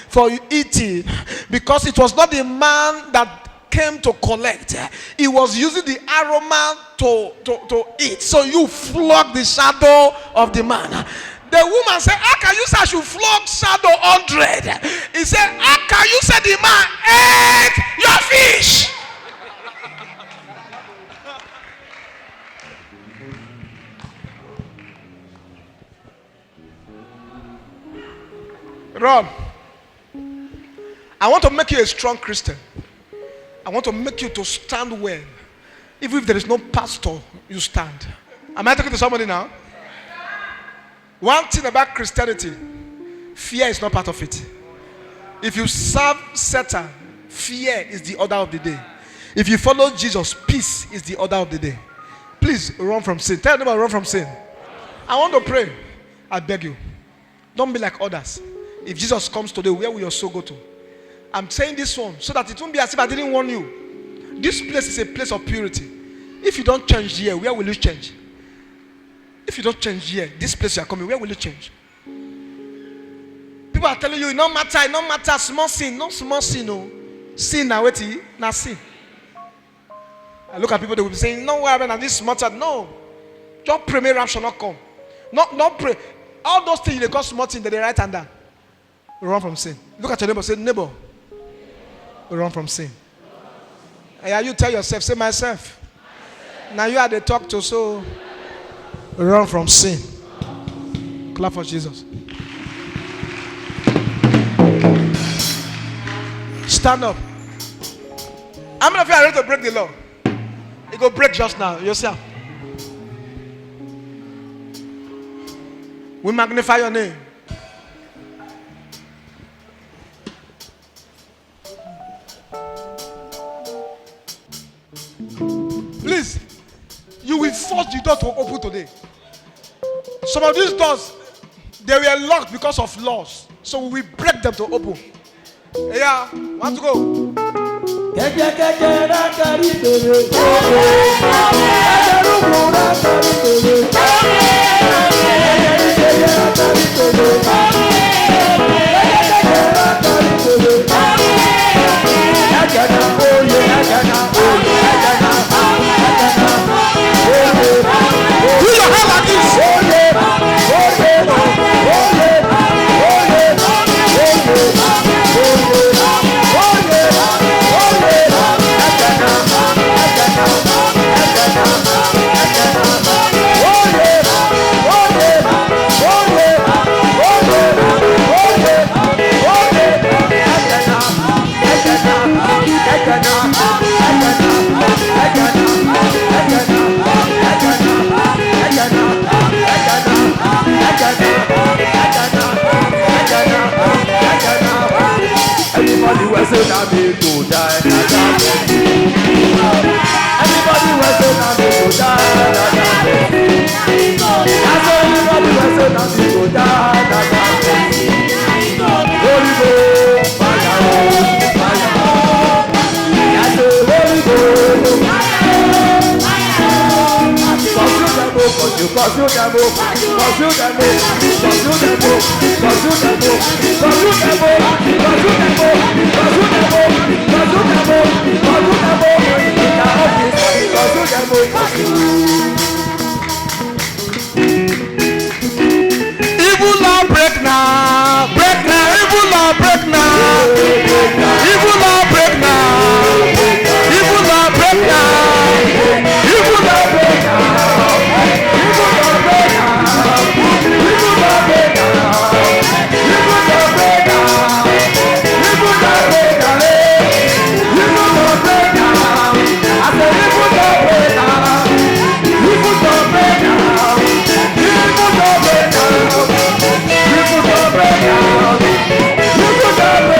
for eating. Because it was not the man that came to collect. He was using the aroma to eat. So you flog the shadow of the man. The woman said, how can you say I should flog shadow 100? He said, how can you say the man ate your fish? Ron, I want to make you a strong Christian. I want to make you to stand well. Even if there is no pastor, you stand. Am I talking to somebody now? One thing about Christianity, fear is not part of it. If you serve Satan, fear is the order of the day. If you follow Jesus, peace is the order of the day. Please run from sin. Tell them, run from sin. I want to pray. I beg you. Don't be like others. If Jesus comes today, where will your soul go to? I'm saying this one so that it won't be as if I didn't warn you. This place is a place of purity. If you don't change here, where will you change? If you don't change here, this place you are coming, where will you change? People are telling you, it don't matter, small sin, no small sin, no. Sin now, wait, now sin. I look at people, they will be saying, no, why am I this small thing? No. Just pray, may rapture not come. Not pray. All those things they call small things, they write down. Run from sin. Look at your neighbor, say, neighbor, run from sin. And you tell yourself, say, myself. Now you are the talk to, so run from sin. Clap for Jesus. Stand up. How many of you are ready to break the law? You go break just now, yourself. We magnify your name. Please, you will force the door to open today. Some of these doors, they were locked because of laws. So we will break them to open. Yeah, want to go? Everybody was saying I'm here to die. Everybody was saying I'm here to die. That's why everybody was saying I'm here to die. Holy Ghost, fire, fire. That's the Holy Ghost. Pursue them, pursue them, pursue them, pursue them, pursue them, pursue them, pursue them, pursue them, pursue them, pursue them. Evil law break now, break now. Evil law break now, evil law break now, evil law break now, evil law break now. You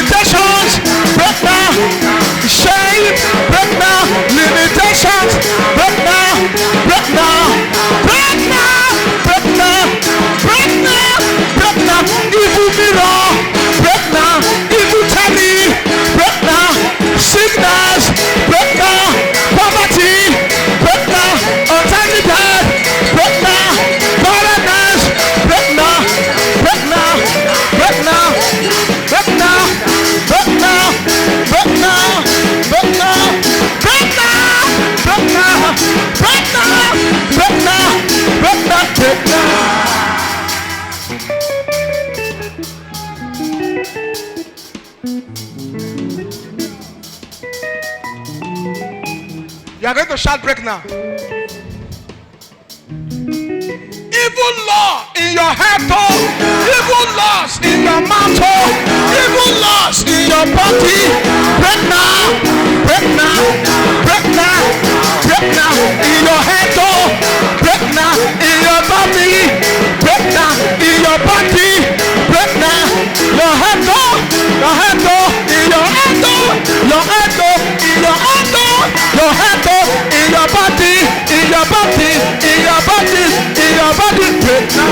limitations, break now. Shame, break now. Limitations, break now. Break now. Break now. Break now. Break now. Break now. Evil mirror, break now. Evil telly, break now. Sickness, break now. Poverty, break now. Untimely death, break now. Barrenness, break now. Break now. Break now. Break now. Break now. Break now. Break now. Break now. Break now. Break now. Break now. Break now. Break now. You are going to shout break now. Evil law in your head, evil laws in your mouth, evil laws in your body, break now, break now, break now, break now in your head, break now in your body, break now in your body, break now your head, your head, in your head, your head, in your head, your head, in your body, in your body, in your body, in your body, break now.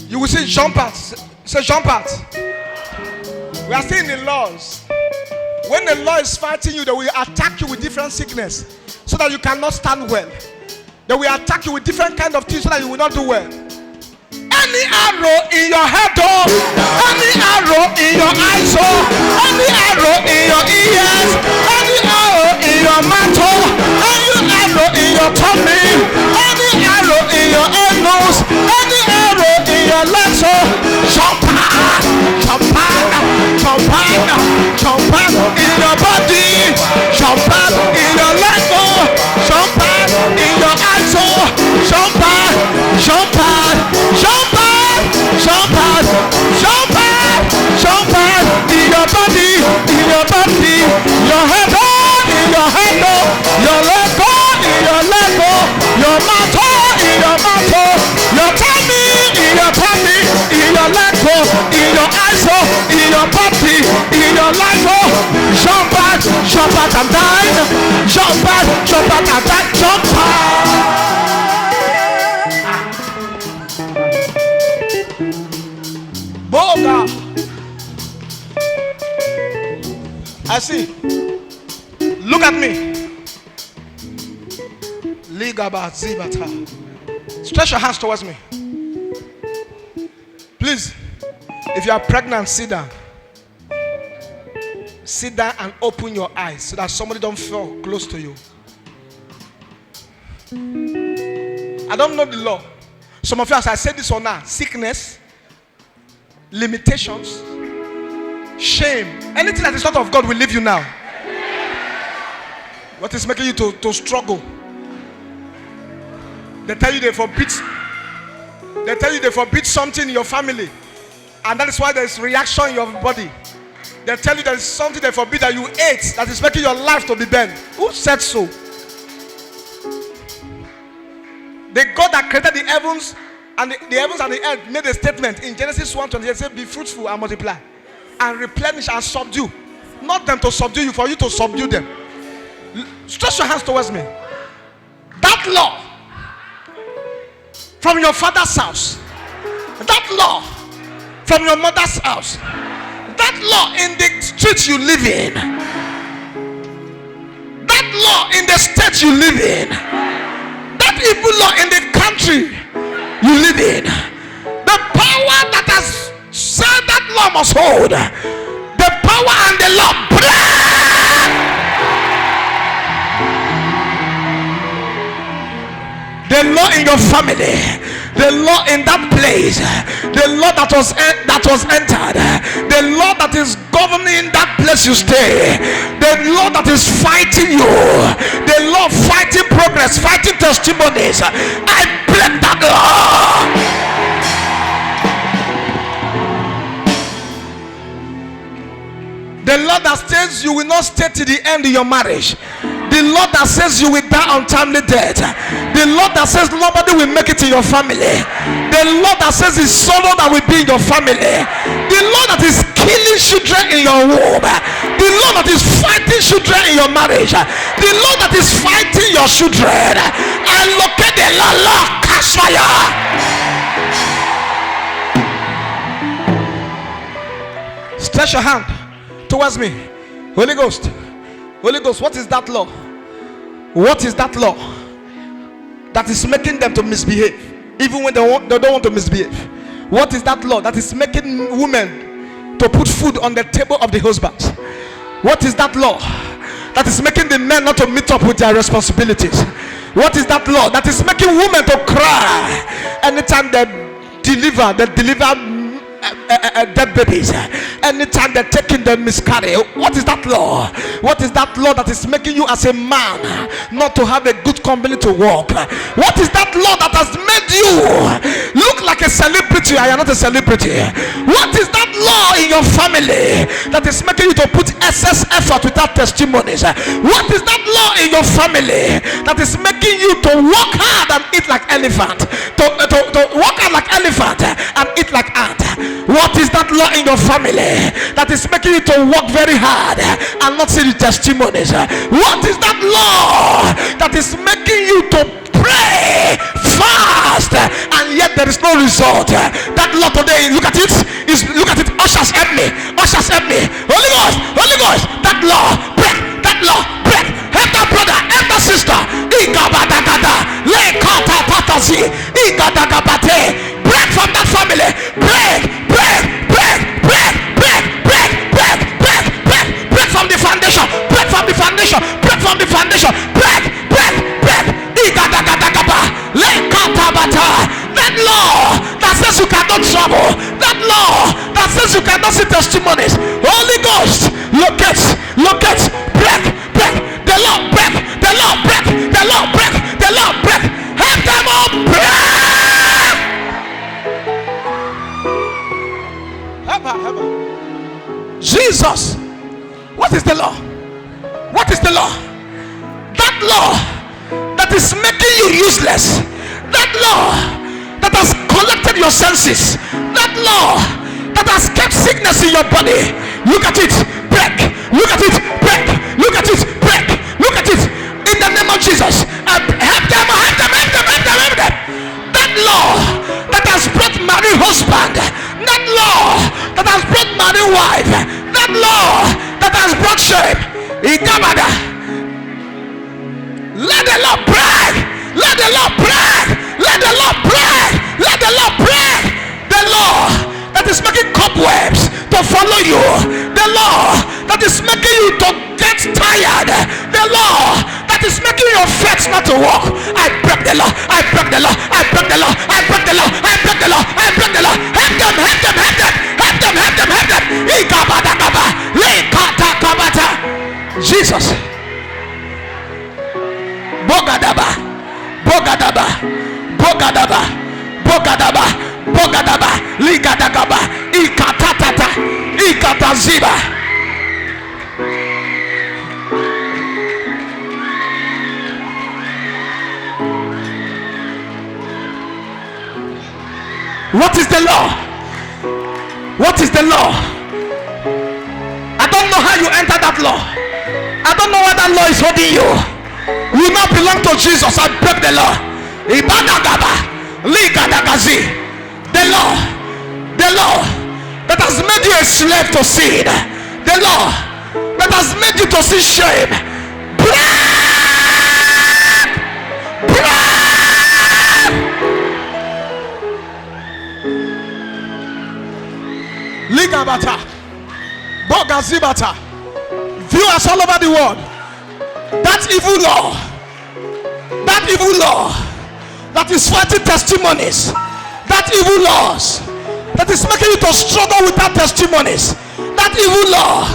You will see jump out. Say jump out. We are still in the laws. When the law is fighting you, they will attack you with different sickness so that you cannot stand well. They will attack you with different kind of things so that you will not do well. Any arrow in your head, any arrow in your eyes, any arrow in your ears, any arrow in your mouth, any arrow in your tummy, any arrow in your nose, any arrow in your legs, jump out, jump out, jump out, jump out in your body, jump out in your legs, jump out in your eyes, jump out, jump out, jump out, jump out, jump out, jump out in your body, your head, in your head, your leg, in your leg, your mouth, in your mouth, your tummy, in your tummy, in your leg, in your eyes, in your body, in your life, jump out and die, jump out and die, jump out. Boga. I see. Look at me. Ligaba zibata. Stretch your hands towards me. Please, if you are pregnant, sit down. Sit down and open your eyes so that somebody don't fall close to you. I don't know the law. Some of you, as I said this or now, sickness, limitations, shame, anything that is not of God will leave you now. What is making you to struggle? They tell you they forbid something in your family, and that is why there is reaction in your body. They tell you there is something they forbid that you ate that is making your life to be burned. Who said so? The God that created the heavens and the heavens and the earth made a statement in Genesis 1:28, said, "Be fruitful and multiply, and replenish and subdue." Not them to subdue you, for you to subdue them. Stretch your hands towards me. That law from your father's house, that law from your mother's house, that law in the street you live in, that law in the state you live in, that evil law in the country you live in, the power that has said that law must hold, the power and the law break. The law in your family, the law in that place, the law that was entered, the law that is governing that place you stay, the law that is fighting you, the law fighting progress, fighting testimonies. I break that law. The Lord that says you will not stay to the end in your marriage. The Lord that says you will die untimely death. The Lord that says nobody will make it in your family. The Lord that says it's sorrow that will be in your family. The Lord that is killing children in your womb. The Lord that is fighting children in your marriage. The Lord that is fighting your children. And look at the Lord, catch fire. Stretch your hand towards me. Holy Ghost. Holy Ghost, what is that law? What is that law that is making them to misbehave even when they don't want to misbehave? What is that law that is making women to put food on the table of the husband? What is that law that is making the men not to meet up with their responsibilities? What is that law that is making women to cry anytime they deliver dead babies, anytime they're taking them miscarry? What is that law? What is that law that is making you as a man not to have a good company to walk? What is that law that has made you look like a celebrity and you're not a celebrity? What is that law in your family that is making you to put excess effort without testimonies? What is that law in your family that is making you to work hard and eat like elephant, to work hard like elephant and eat like ant? What is that law in your family that is making you to work very hard and not see the testimonies? What is that law that is making you to pray fast and yet there is no result? That law today, look at it. Look at it. Ushers, help me. Ushers, help me. Holy Ghost, Holy Ghost. That law, break. That law, break. Help that brother, help that sister. Break from that family. Break from the foundation. Break from the foundation. Break from the foundation. Break. That law that says you cannot travel. That law that says you cannot see testimonies. Holy Ghost, look at, break. The law break. The law break. The law break. The law break. Help them all break. Jesus, what is the law? What is the law? That law that is making you useless. That law that has collected your senses. That law that has kept sickness in your body. Look at it, break. Look at it, break. Look at it, break. Look at it. In the name of Jesus, help them. That law that has brought married husband. That law that has brought married wife. That law that has brought shame. Let the law break. Let the law break. Let the law break. Let the law break. The law that is making cobwebs to follow you. The law that is making you to get tired. The law that is making your faith not to walk. I break the law. I break the law. I break the law. I break the law. I break the law. I break the law. Help them. Help them. Help them. Help them. Help them. Help them. Jesus. Bogadaba. Ligadagaba. Ikatatata. Ikataziba. What is the law? What is the law? I don't know how you enter that law. I don't know why that law is holding you. You not belong to Jesus. I break the law. The law that has made you a slave to sin. The law that has made you to see shame. Ligabata, Bogazibata, viewers all over the world. That evil law that is fighting testimonies, that evil laws that is making you to struggle without testimonies, that evil law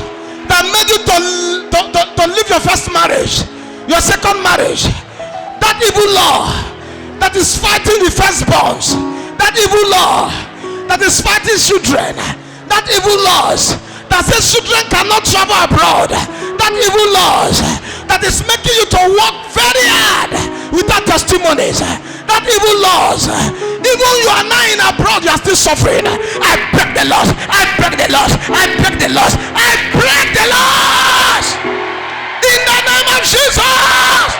that made you to leave your first marriage, your second marriage, that evil law that is fighting the firstborns, that evil law that is fighting children, that evil laws that says children cannot travel abroad, that evil laws that is making you to work very hard without testimonies, that evil laws, even you are now in abroad, you are still suffering. I break the laws, I break the laws, I break the laws, I break the laws in the name of Jesus.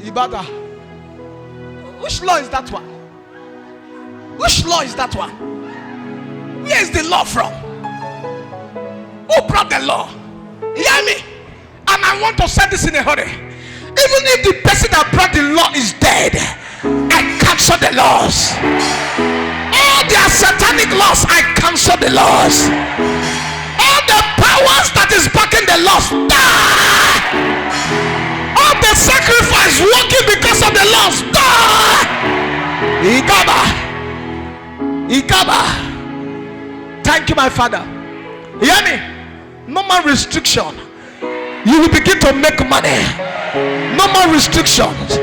Ibada, which law is that one? Which law is that one? Where is the law from? Who brought the law? Hear me. And I want to say this in a hurry. Even if the person that brought the law is dead, I cancel the laws. All their satanic laws, I cancel the laws. All the powers that is backing the laws, die. All the sacrifice working because of the laws, die. Ikaba. Thank you, my Father. Hear me. No more restriction. You will begin to make money. No more restrictions.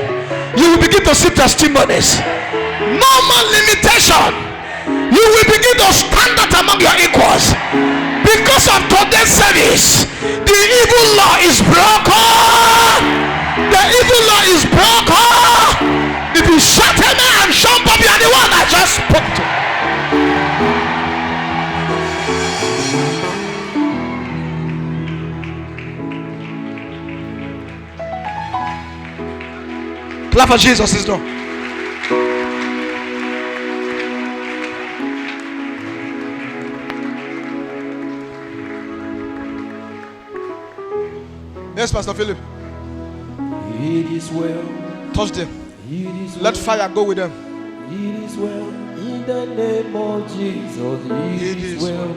You will begin to see testimonies. No more limitation. You will begin to stand out among your equals. Because of today's service, the evil law is broken. The evil law is broken. If you shut him and Sean Bob, you are the one I just spoke to. Clap for Jesus is done. Yes, Pastor Philip. It is well. Touch them. It is Let well. fire go with them. It is well. In the name of Jesus. It is well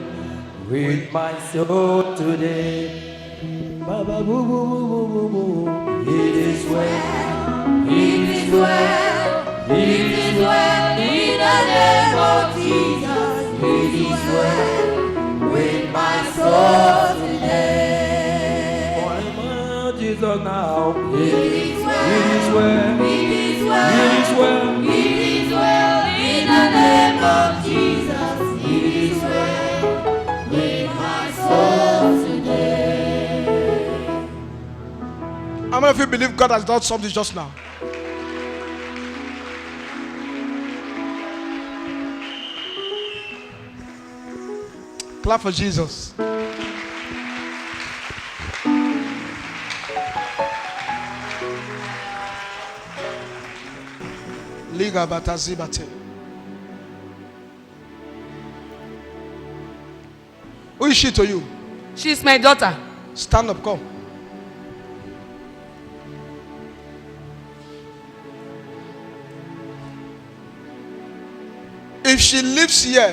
with my soul today. Baba boo boo boo boo boo boo. It is well. It is well, it is well, in the name of Jesus. It is well with my soul today. Oh, Jesus now. It is well, It is well. it is well, It is well. it is well, in the name of Jesus. It is well with my soul today. How many of you believe God has done something just now? Clap for Jesus. Liga batazibate. Who is she to you? She's my daughter. Stand up, come. If she lives here,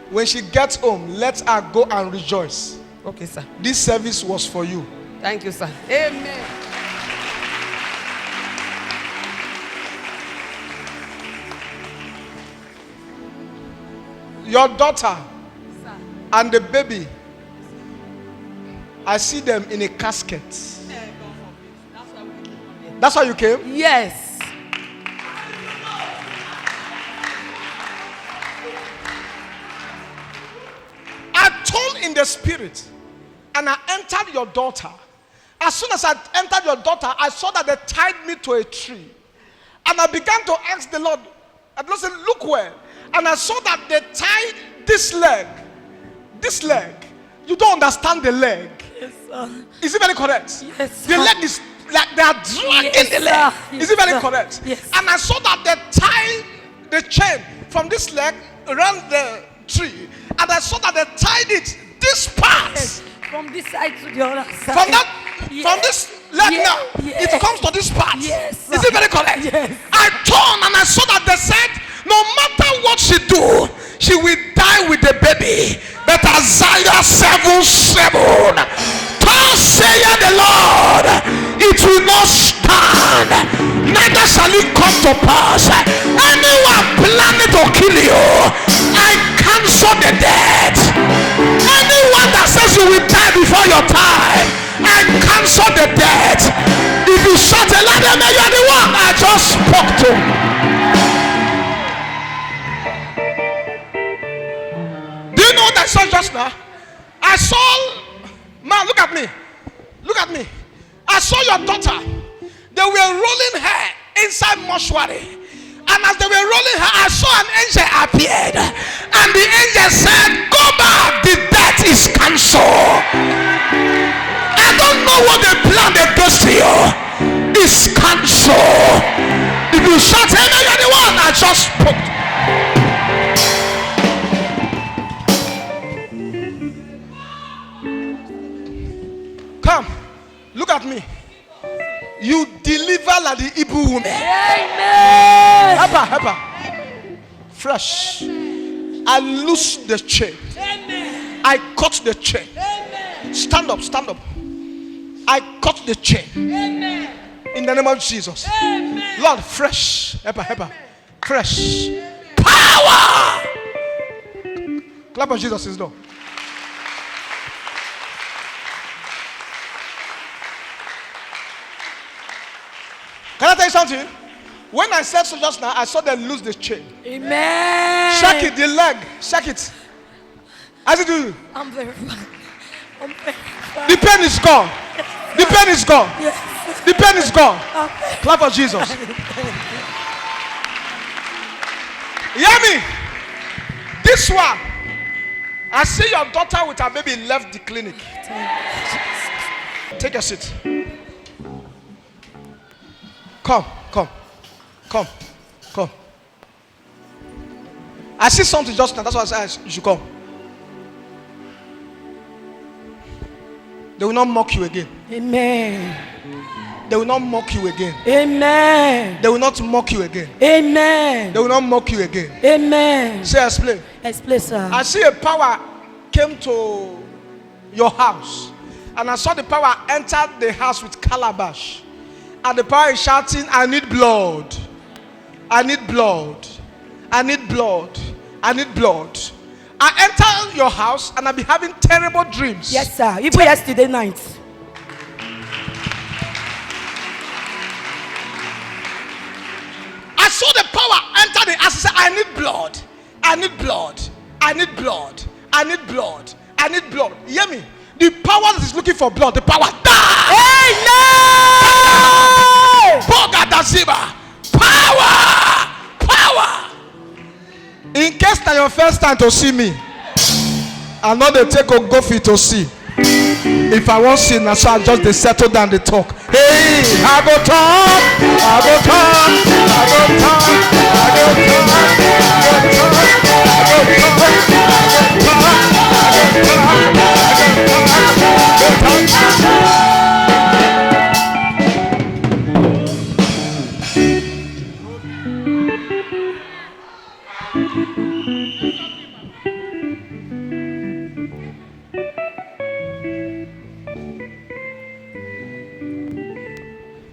when she gets home, let her go and rejoice. Okay, sir. This service was for you. Thank you, sir. Amen. Your daughter Sir. and the baby, I see them in a casket. That's why you came? Yes. I turned in the spirit and I entered your daughter. As soon as I entered your daughter, I saw that they tied me to a tree. And I began to ask the Lord, and the Lord said, look well. And I saw that they tied this leg. This leg. You don't understand the leg. Yes, sir. Is it very correct? Yes, The sir. leg is like they are dragging Yes, the leg. sir. Is it very Yes, sir. correct? Yes. And I saw that they tied the chain from this leg around the tree. And I saw that they tied it this part. Yes. From this side to the other side. From that, Yes. from this leg Yes. now, Yes. it comes to this part. Yes, sir. Is it very correct? Yes. I turned and I saw that they said, no matter what she do, she will die with the baby. But Isaiah 7:7, thus saith the Lord, it will not stand, neither shall it come to pass. Anyone planning to kill you, I cancel the death. Anyone that says you will die before your time, I cancel the death. If you shut a ladder, you are the one I just spoke to. I saw just now, I saw, man, look at me. Look at me. I saw your daughter. They were rolling her inside mortuary. And as they were rolling her, I saw an angel appeared. And the angel said, go back, the death is cancelled. I don't know what they planned against you. It's cancelled. If you shout, amen, you're the one I just spoke. Come, look at me. You deliver like the Hebrew woman. Amen. Help her, help her. Fresh. I loose the chain. Amen. I cut the chain. Amen. Stand up, stand up. I cut the chain. Amen. In the name of Jesus. Amen. Lord, fresh. Help her, help her. Fresh. Power. Clap on Jesus' door. Can I tell you something? When I said so just now, I saw them lose the chain. Amen. Shake it, the leg. Shake it. How's it do? I'm very fine. I'm very fine. The pain is gone. The pain is gone. Yes. The pain is gone. Okay. Clap for Jesus. You hear me? This one. I see your daughter with her baby left the clinic. Take a seat. Come, come, come, come. I see something just now. That's why I said you should come. They will not mock you again. Amen. They will not mock you again. Amen. They will not mock you again. Amen. They will not mock you again. Amen. Say, explain. Explain, sir. I see a power came to your house, and I saw the power enter the house with calabash. And the power is shouting, I need blood. I need blood. I need blood. I need blood. I enter your house and I'll be having terrible dreams. Yes, sir. Even yesterday night. I saw the power enter the house and say, I need blood. I need blood. I need blood. I need blood. I need blood. You hear me? The power that is looking for blood, the power die. Amen. Power! Power! In case that your first time to see me, I know they take a go fit to see. If I won't see now, so I just they settle down the talk. Hey, I go talk, I go talk, I go talk, I go talk, I go talk,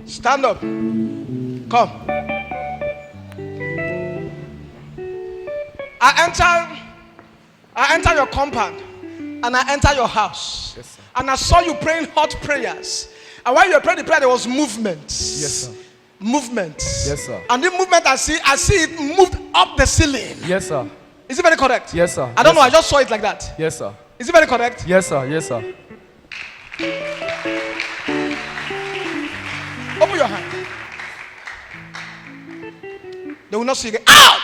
stand up. Come. I enter your compound and I enter your house. Yes, sir. And I saw you praying hot prayers. And while you were praying the prayer, there was movement. Yes, sir. Movement. Yes, sir. And the movement I see it moved up the ceiling. Yes, sir. Is it very correct? Yes, sir. I don't Yes, know, I sir. just saw it like that. Yes, sir. Is it very correct? Yes, sir. Yes, sir. Open your hand. They will not see you. Out!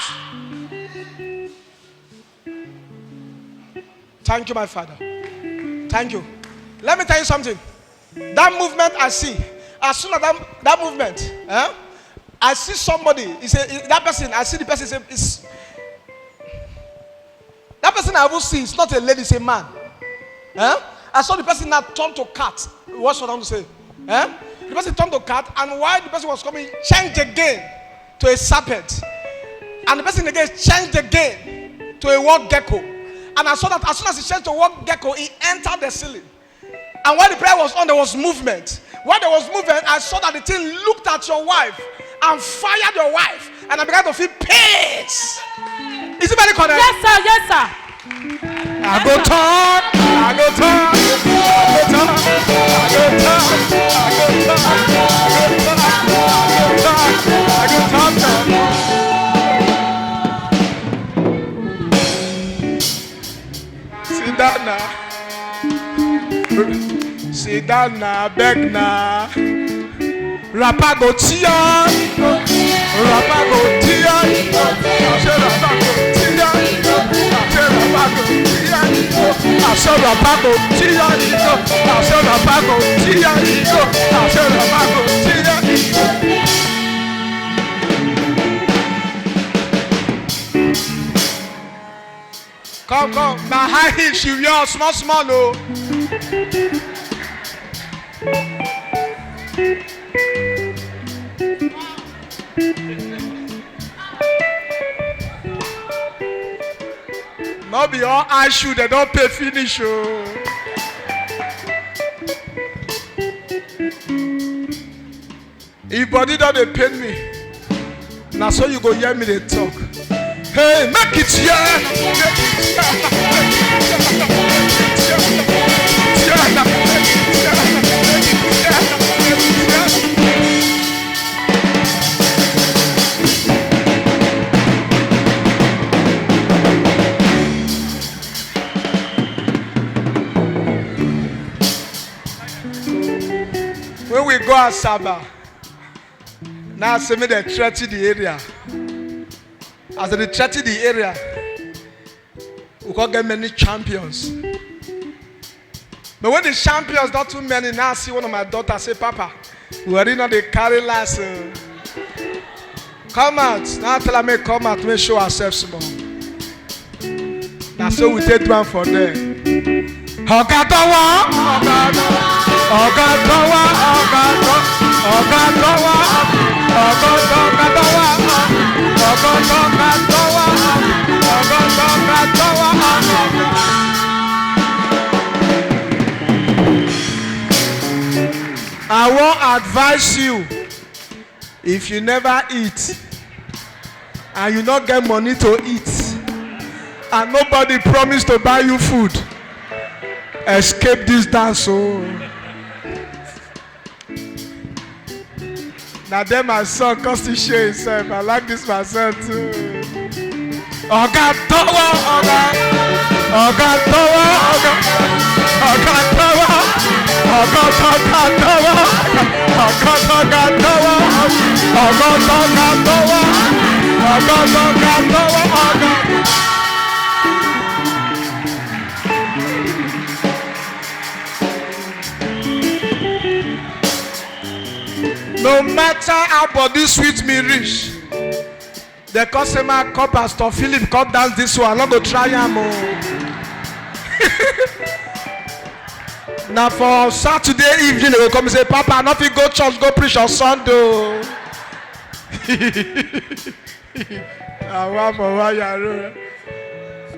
Thank you, my Father. Thank you. Let me tell you something. That movement I see, as soon as that movement, I see somebody. That person, I see the person. That person I will see is not a lady, it's a man. I saw the person now turn to cat. What's what I want to say? The person turned to cat, and while the person was coming, changed again to a serpent. And the person again changed again to a wall gecko. And I saw that as soon as he changed to a wall gecko, he entered the ceiling. And while the prayer was on, there was movement. While there was movement, I saw that the thing looked at your wife and fired your wife. And I began to feel peace. Is it very correct? Yes, sir. Yes, sir. I go talk, I go talk, I go talk, I go talk, I go talk, I go talk. See, Sit down now. Sit down now, beg now. Rapa go tia. Rapa go tia. I said Rapa go tia. I said Rapa go tia. I said Rapa go tia. I said Rapa go tia. Come, my high heels, you wear small, oh. Not be all high shoe, they don't pay finish, oh. If body don't they pain me, now so you go hear me they talk. Hey, make it when we go at Saba, now see me they threaten the area. As they threaten the area, we can't get many champions. But when the champions not too many, now I see one of my daughters say, Papa, we already know they carry last. Come out. Now tell me come out, make show ourselves small. Now so we take one for them. Ogadawa, I won't advise you if you never eat and you not get money to eat and nobody promised to buy you food, escape this dance. Oh. Now then my son comes to show himself. I like this myself too. Ogadawa, no matter how body sweet me reach, the customer call Pastor Philip come dance this one. I'm not gonna try him. Now for Saturday evening, they will come and say, Papa, nothing go church, go preach on Sunday.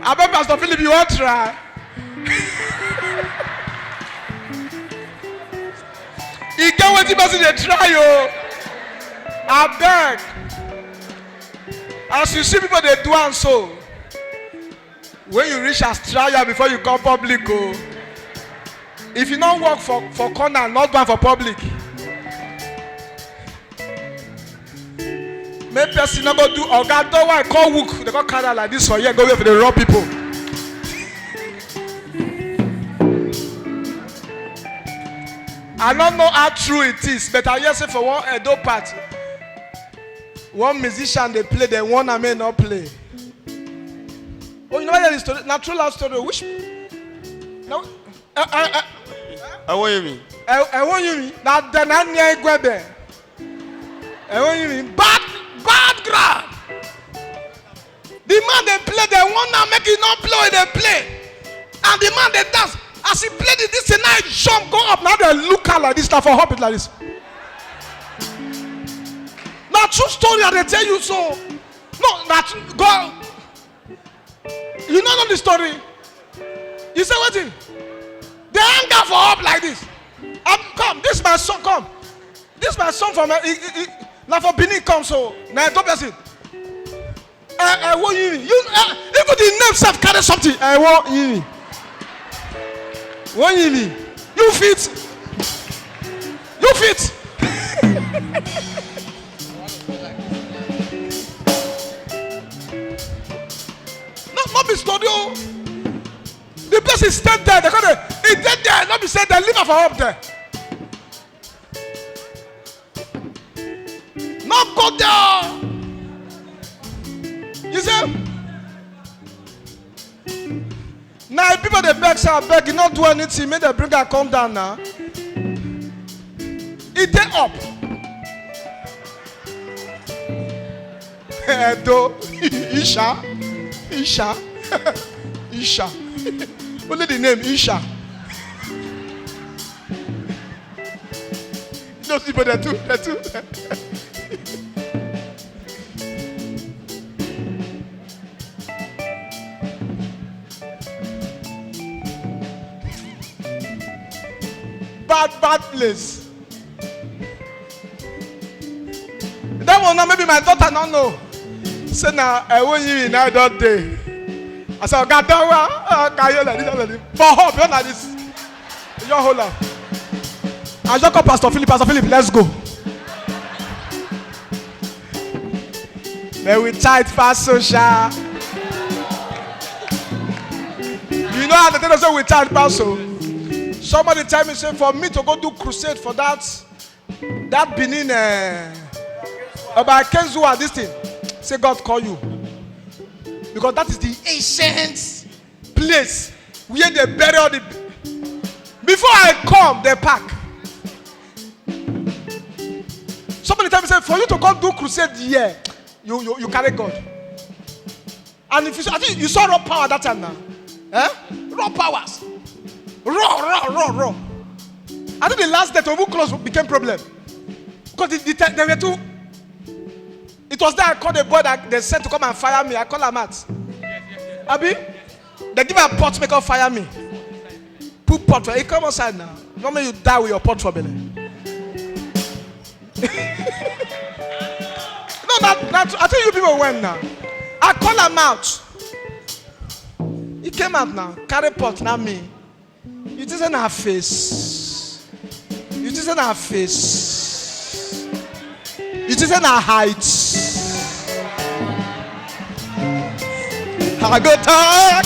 I bet Pastor Philip, you want to try? You get what you must try, yo. I beg. As you see people, they do and so. When you reach Australia before you come public, oh. If you don't work for corner, not one for public. Maybe person not go do Ogado, why call work. They go carry like this for you, go wait for the raw people. I don't know how true it is, but I just say for one Edo part, one musician they play, the one I may not play. Oh, you know what the story? Natural love story. Which? No. I want you mean. I want you mean. Now the Nanya Gwebe. I want you mean. Bad ground. The man they play, the one now make it not play, they play, and the man they dance. As he played it, this night jump, go up. Now they look out like this, now for hop it like this. Now true story, I they tell you so. No, that go. You don't know the story. You say what? They hang out for up like this. Come, this is my son. Come, this is my son from now for Benin. Come so now don't person. I want you. Even the name self carry something. I want you. What you mean? You fit. You fit. Not be studio. The Because he stayed there. He did there. Not be said they leave her for up there. Not go there. You see? Now people they beg, say I beg, you not do anything. Make them bring her come down now. He dey up. Edo, Isha. Only the name Isha. Those people they're too. Bad place. That one now maybe my daughter don't know. Say now I want you in that day. I said, God, can you like this? But hope you're like this. You're hold up. I just call Pastor Philip. Pastor Philip, let's go. Then we tight fast social. You know how the thing say we tight fast so. Somebody tell me say for me to go do crusade for that Benin about Kenzua this thing. Say God call you. Because that is the ancient place where they bury all the. Before I come, they pack. Somebody tell me say for you to go do crusade here, you carry God. And if you I think you saw raw power that time now. Raw powers. Raw. I think the last day to move close became problem. Because they were too. It was there I called the boy that they said to come and fire me. I call him out. Abi? They give a pot make up fire me. Put pot. Hey, come outside now. Don't make you die with your pot for belly. No, I tell you people when now. I call him out. He came out now. Carry pot now me. You just in her face. You just in her face. You just in her height. I go talk.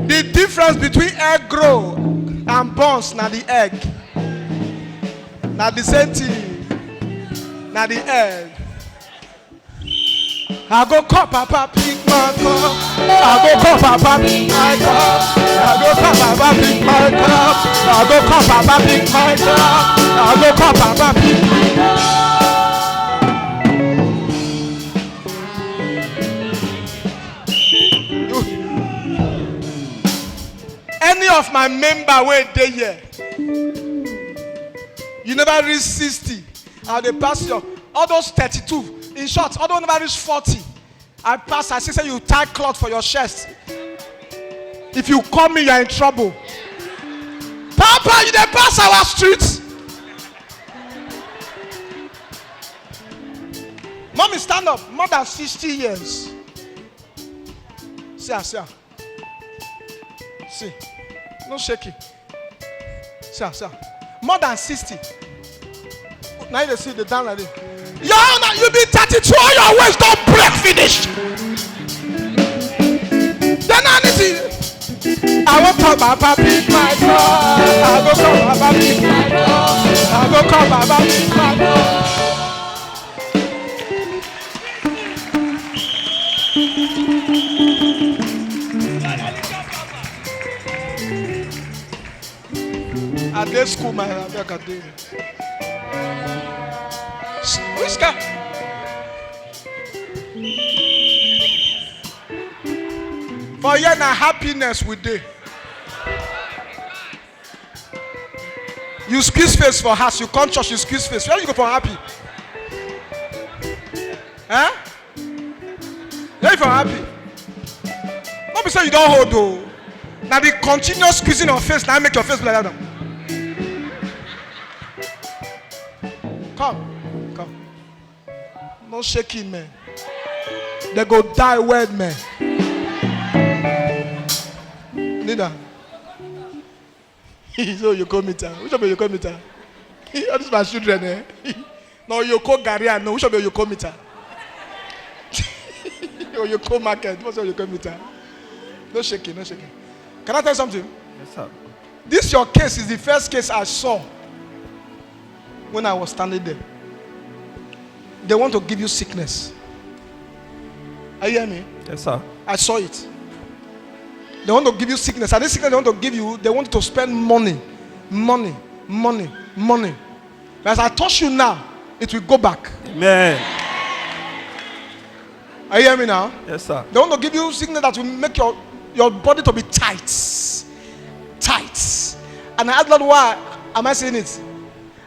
The difference between egg grow and bones na the egg. Na the same thing. Na the egg. I go call Papa pick my cup. I go call Papa pick my cup. I go call Papa pick my cup. I go call Papa pick my cup. I go call Papa pick my cup. Any of my member where they here, you never reach 60. And they pass your all those 32. In short, although never reach 40. I pass. I say you tie cloth for your chest. If you call me, you are in trouble. Papa, you dey pass our streets. Mommy, stand up. More than 60 years. See. See. No shaking. See. More than 60. Now you see the down like this. You be 32, all your waist don't break finish. Then I need to. I won't call Baba pick my cup. I go call Baba pick my cup. I go call Baba pick my cup. At this school, my Rebecca did. Which guy? For you na happiness with day. You squeeze face for house, you come church, you squeeze face. Where you go for happy? Huh? Where you for happy? Not be say you don't hold though. Now the continuous squeezing of face now make your face like that. Come. Don't shake him, man. They go die word, man. Neither. So you come meter. Which of you come meter? All these my children, eh? No, you call Garian. No, which of you come meter? Or you call market. What's your come meter? No shaking, no shaking. Can I tell you something? Yes, sir. This your case is the first case I saw when I was standing there. They want to give you sickness. Are you hearing me? Yes, sir. I saw it. They want to give you sickness. And this sickness they want to give you, they want you to spend money. Money. But as I touch you now, it will go back. Amen. Are you hearing me now? Yes, sir. They want to give you sickness that will make your body to be tight. Tight. And I asked Lord, why am I saying it?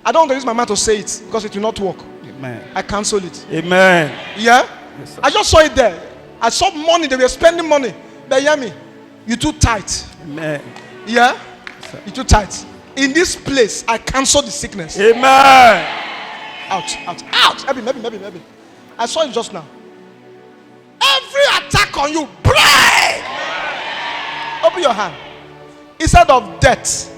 I don't want to use my mouth to say it because it will not work. Amen. I cancel it. Amen. Yeah? Yes, sir. I just saw it there. I saw money. They were spending money. But hear me. You're too tight. Amen. Yeah? Yes, sir. You're too tight. In this place, I cancel the sickness. Amen. Out. Maybe. I saw it just now. Every attack on you, break. Open your hand. Instead of death,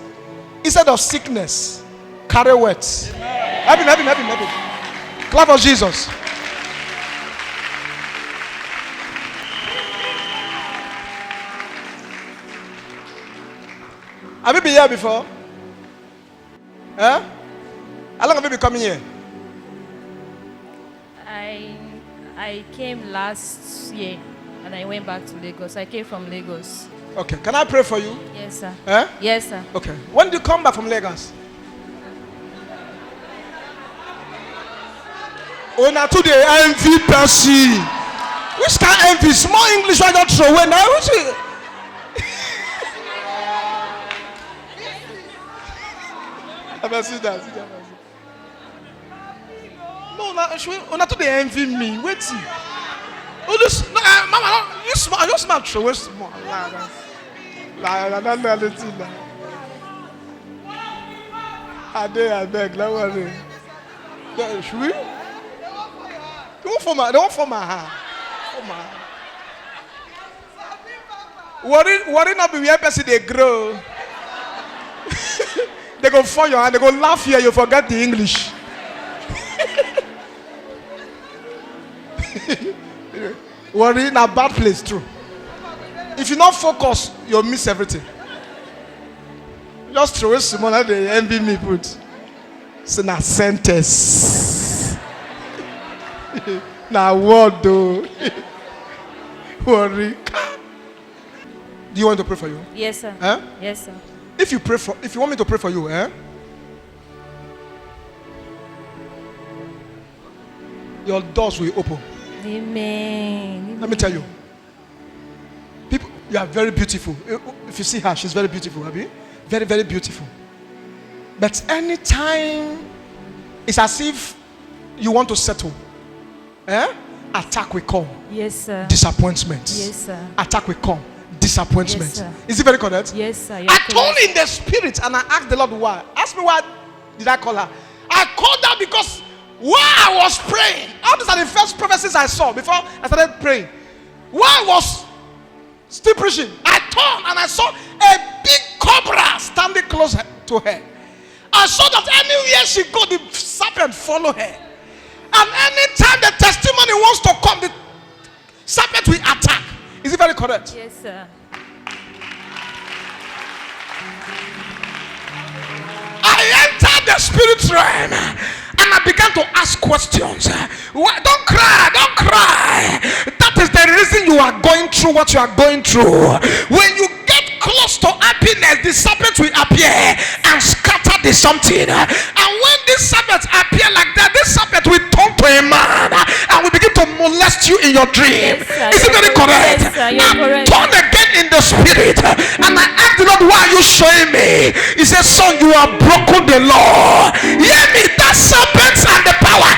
instead of sickness, carry weight. Happy. Clap for Jesus. Have you been here before? Huh? How long have you been coming here? I came last year and I went back to Lagos. I came from Lagos. Okay. Can I pray for you? Yes, sir. Huh? Yes, sir. Okay. When did you come back from Lagos? Oh, now today envy person. Which kind of envy? Small English I don't throw away now. Sit down. No, now today envy me. Wait. Oh, this, no, Mama, you small. You small throw away small. I beg. Don't worry. Should we? Don't for my hand. Worry not be where person they grow. They go fall your hand. They go laugh here. You forget the English. Worry in a bad place too. If you not focus, you'll miss everything. Just throw it small and they envy me put. So na sentence. Now what though? Worry. Do you want to pray for you? Yes, sir. Huh? Yes, sir. If you want me to pray for you, your doors will open. Amen. Let me tell you. People, you are very beautiful. If you see her, she's very beautiful, Abby. Very, very beautiful. But anytime it's as if you want to settle, attack will come. Yes, sir. Disappointment. Yes, sir. Attack will come. Disappointment. Yes, sir. Is it very correct? Yes, sir. I told in the spirit and I asked the Lord why. Ask me why did I call her? I called her because while I was praying, all these are the first prophecies I saw before I started praying. While I was still preaching, I turned and I saw a big cobra standing close to her. I saw that anywhere she go, the serpent follow her. And anytime the testimony wants to come, the serpent will attack. Is it very correct? Yes, sir. I entered the spirit realm and I began to ask questions. Don't cry. That is the reason you are going through what you are going through. When you get close to happiness, the serpent will appear and scatter the something. And when this serpent appear like that, this serpent will turn to a man and will begin to molest you in your dream. Yes, is it very correct? Yes, sir, you're correct. Turn again in the spirit. And I asked the Lord, why are you showing me? He said, son, you have broken the law. Hear me, that serpents and the power.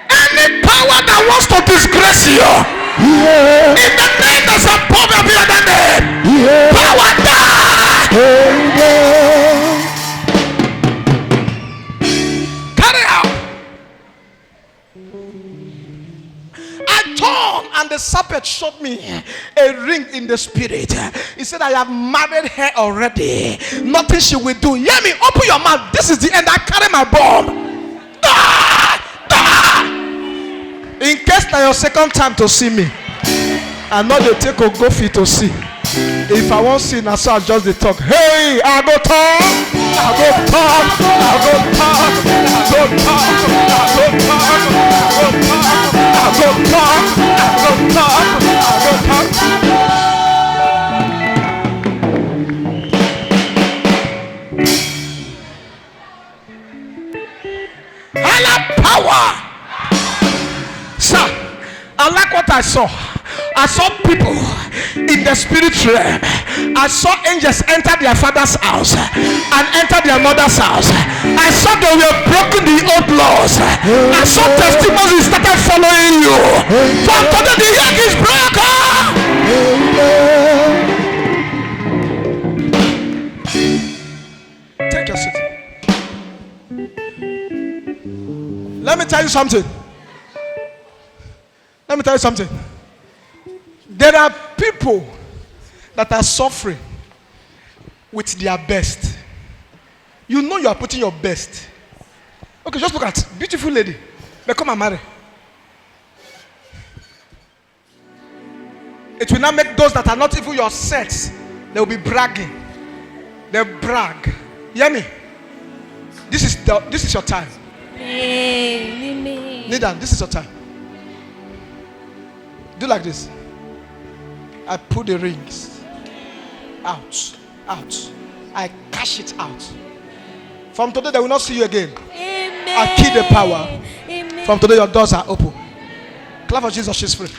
Any power that wants to disgrace you, in the name that's above every other name, prophet showed me a ring in the spirit. He said, I have married her already. Nothing she will do. Hear me, open your mouth. This is the end. I carry my bomb. In case now your second time to see me, I know they take a go fit to see. If I won't see now, so I just they talk. Hey, I go talk, I go talk, I go talk, I go talk, I go talk, I go talk, I go talk, I go talk. Higher power. Sir, I like what I saw. I saw people in the spirit realm. I saw angels enter their father's house and enter their mother's house. I saw they were broken the old laws. I saw testimonies started following you. From today the yoke is broken. Take your seat. Let me tell you something. Let me tell you something. There are people that are suffering with their best. You know you are putting your best. Okay, just look at beautiful lady. They come and marry. It will not make those that are not even your sex. They will be bragging. They brag. You hear me? This is your time. Nidan, this is your time. Do like this. I put the rings out. I cash it out. From today, they will not see you again. Amen. I kill the power. Amen. From today, your doors are open. Clap for Jesus, she's free.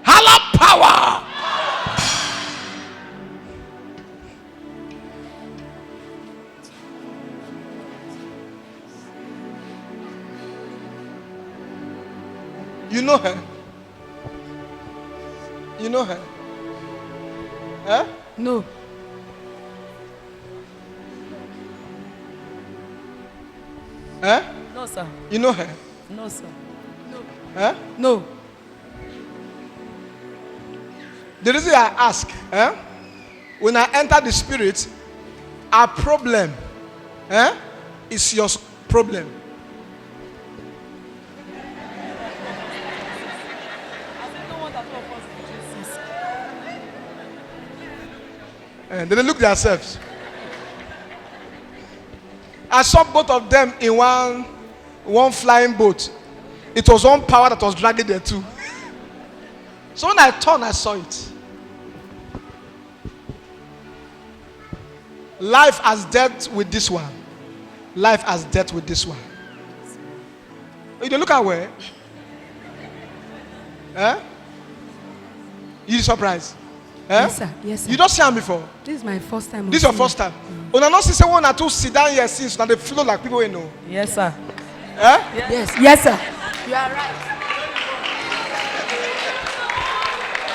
Hello, power. You know her? You know her? Huh? No. Huh? No, sir. You know her? No, sir. Huh? No. The reason I ask, when I enter the spirit, our problem is your problem. And they look themselves. I saw both of them in one flying boat. It was one power that was dragging the two. So when I turned, I saw it. Life has dealt with this one. Life has dealt with this one. You don't look at where? You surprised? Yes, sir. Yes, sir. You don't see him before. This is my first time. This is your first time. Una not see say one or two sit down here since now they flow like people we know. Yes, sir. Yes. Yes, sir. You are right.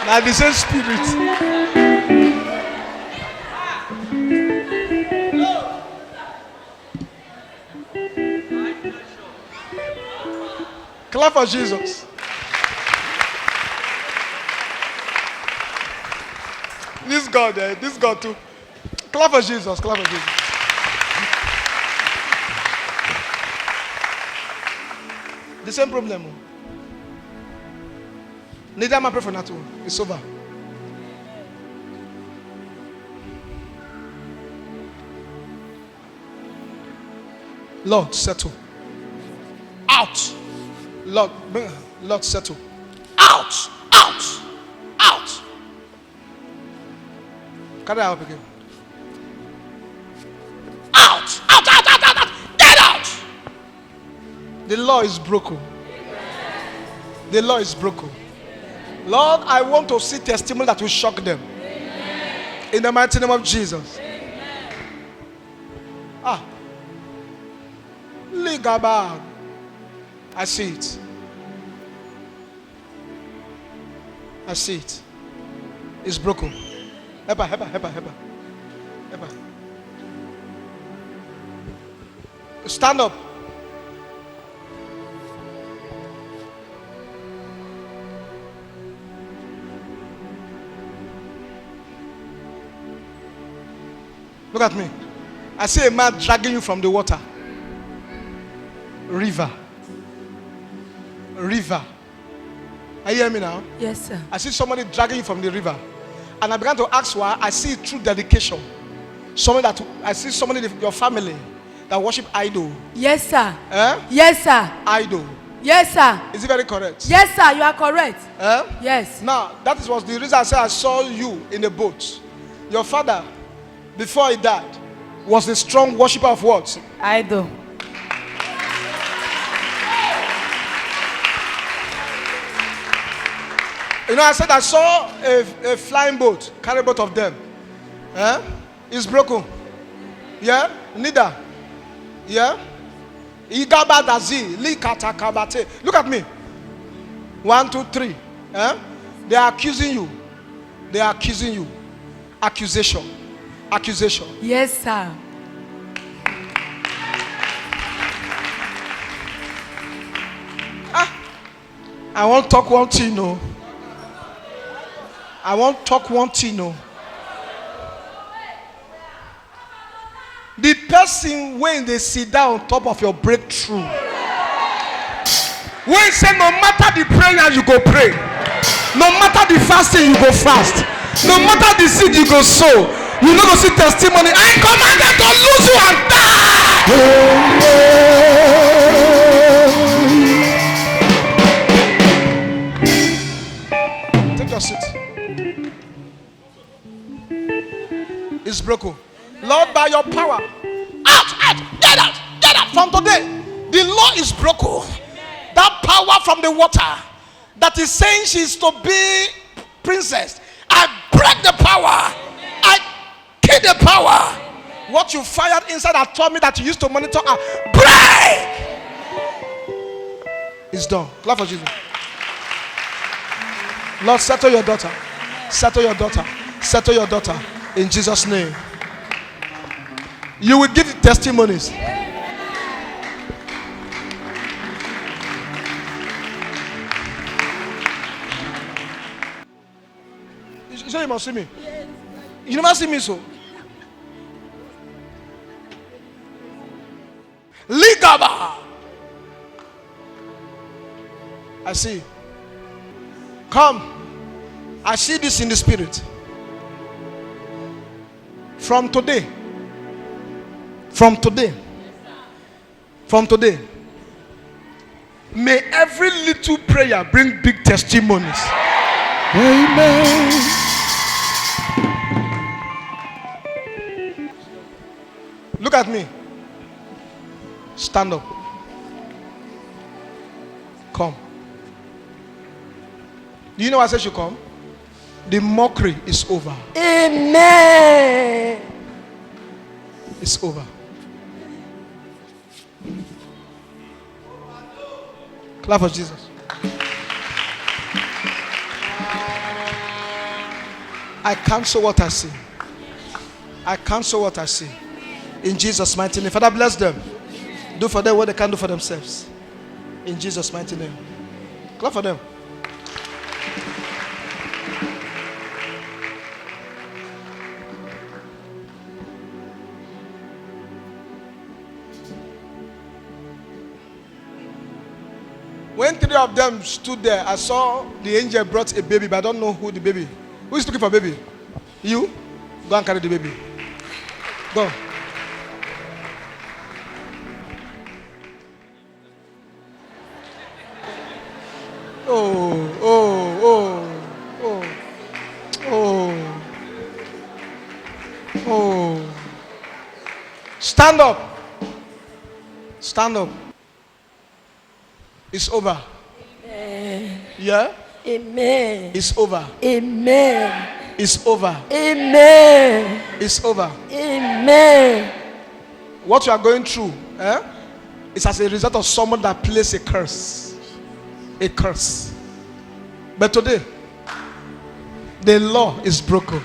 Now the same spirit. Clap for Jesus. This God too. Clap for Jesus. Clap for Jesus. The same problem. Neither am I pray for that one. It's over. Lord, settle. Out. Lord, settle. Out. Out. Out. Can I help again? Out. Out. Out. Out. Out. Out. Get out. The law is broken. The law is broken. Lord, I want to see testimony that will shock them. Amen. In the mighty name of Jesus. Amen. Ligabag. I see it. I see it. It's broken. Heba. Stand up. Look at me. I see a man dragging you from the water. River. Are you hearing me now? Yes, sir. I see somebody dragging you from the river. And I began to ask why. I see it through dedication. I see somebody in your family that worship idol. Yes, sir. Eh? Yes, sir. Idol. Yes, sir. Is it very correct? Yes, sir. You are correct. Eh? Yes. Now, that was the reason I said I saw you in a boat. Your father, before he died, was a strong worshiper of what? Idol. You know, I said I saw a flying boat, carry both of them. Eh? It's broken. Yeah? Neither. Yeah? Look at me. 1, 2, 3. Eh? They are accusing you. Accusation. Yes, sir. I want to talk one thing, The person when they sit down on top of your breakthrough, when say no matter the prayer you go pray, no matter the fasting you go fast, no matter the seed you go sow, you no go see testimony. I command them to lose you and die. Take your seat. It's broken. Lord, by your power, get out. From today, the law is broken. That power from the water that is saying she's to be princess, I break the power. I kill the power. What you fired inside that told me that you used to monitor, break. It's done. Clap for Jesus. Lord, settle your daughter. Settle your daughter in Jesus' name. You will give testimonies. So you must see me. Yes. You never see me so. Ligaba. I see. Come. I see this in the spirit. From today, may every little prayer bring big testimonies. Amen. Look at me. Stand up. Come. Do you know why I said you come? The mockery is over. Amen. It's over. Clap for Jesus. I cancel what I see. In Jesus' mighty name. Father, bless them. Do for them what they can't do for themselves. In Jesus' mighty name. Clap for them. When 3 of them stood there, I saw the angel brought a baby, but I don't know who the baby. Who is looking for a baby? You? Go and carry the baby. Go. Oh. Stand up. It's over. Amen. Yeah? Amen. It's over. Amen. It's over. Amen. It's over. Amen. What you are going through, It's as a result of someone that placed a curse. A curse. But today, the law is broken.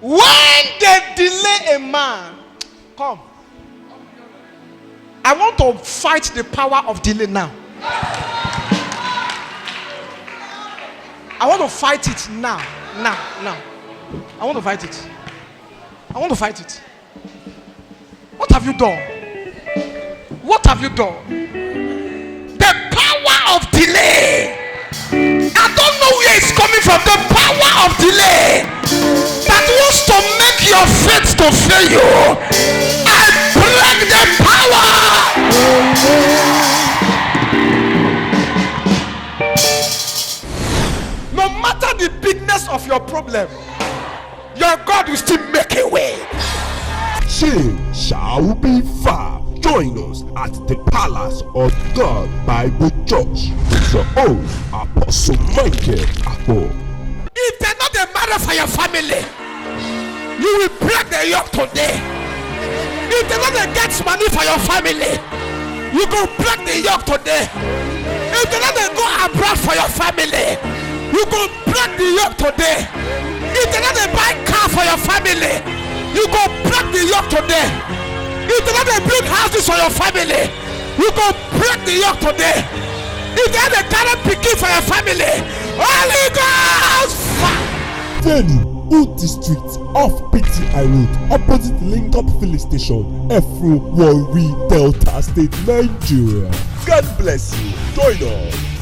When they delay a man, come. I want to fight the power of delay now. I want to fight it now. Now. I want to fight it. I want to fight it. What have you done? What have you done? The power of delay. I don't know where it's coming from. The power of delay that wants to make your faith to fail you. I break the power. No matter the bigness of your problem, your God will still make a way. Shame shall be far. Join us at the Palace of God Bible Church with your own Apostle Michael Akpo. If they're not a matter for your family, you will break the yoke today. If they're not a get money for your family, you go break the yoke today. If they're not a go abroad for your family, you go break the yoke today. If they're not a buy car for your family, you go break the yoke today. If they're not a build houses for your family, you go break the yoke today. If they're not a current picking for your family, Holy Ghost fire. Venue, Old District off PTI Road, opposite Link-Up Filling Station, Efru, Warri, Delta State, Nigeria. God bless you. Join us.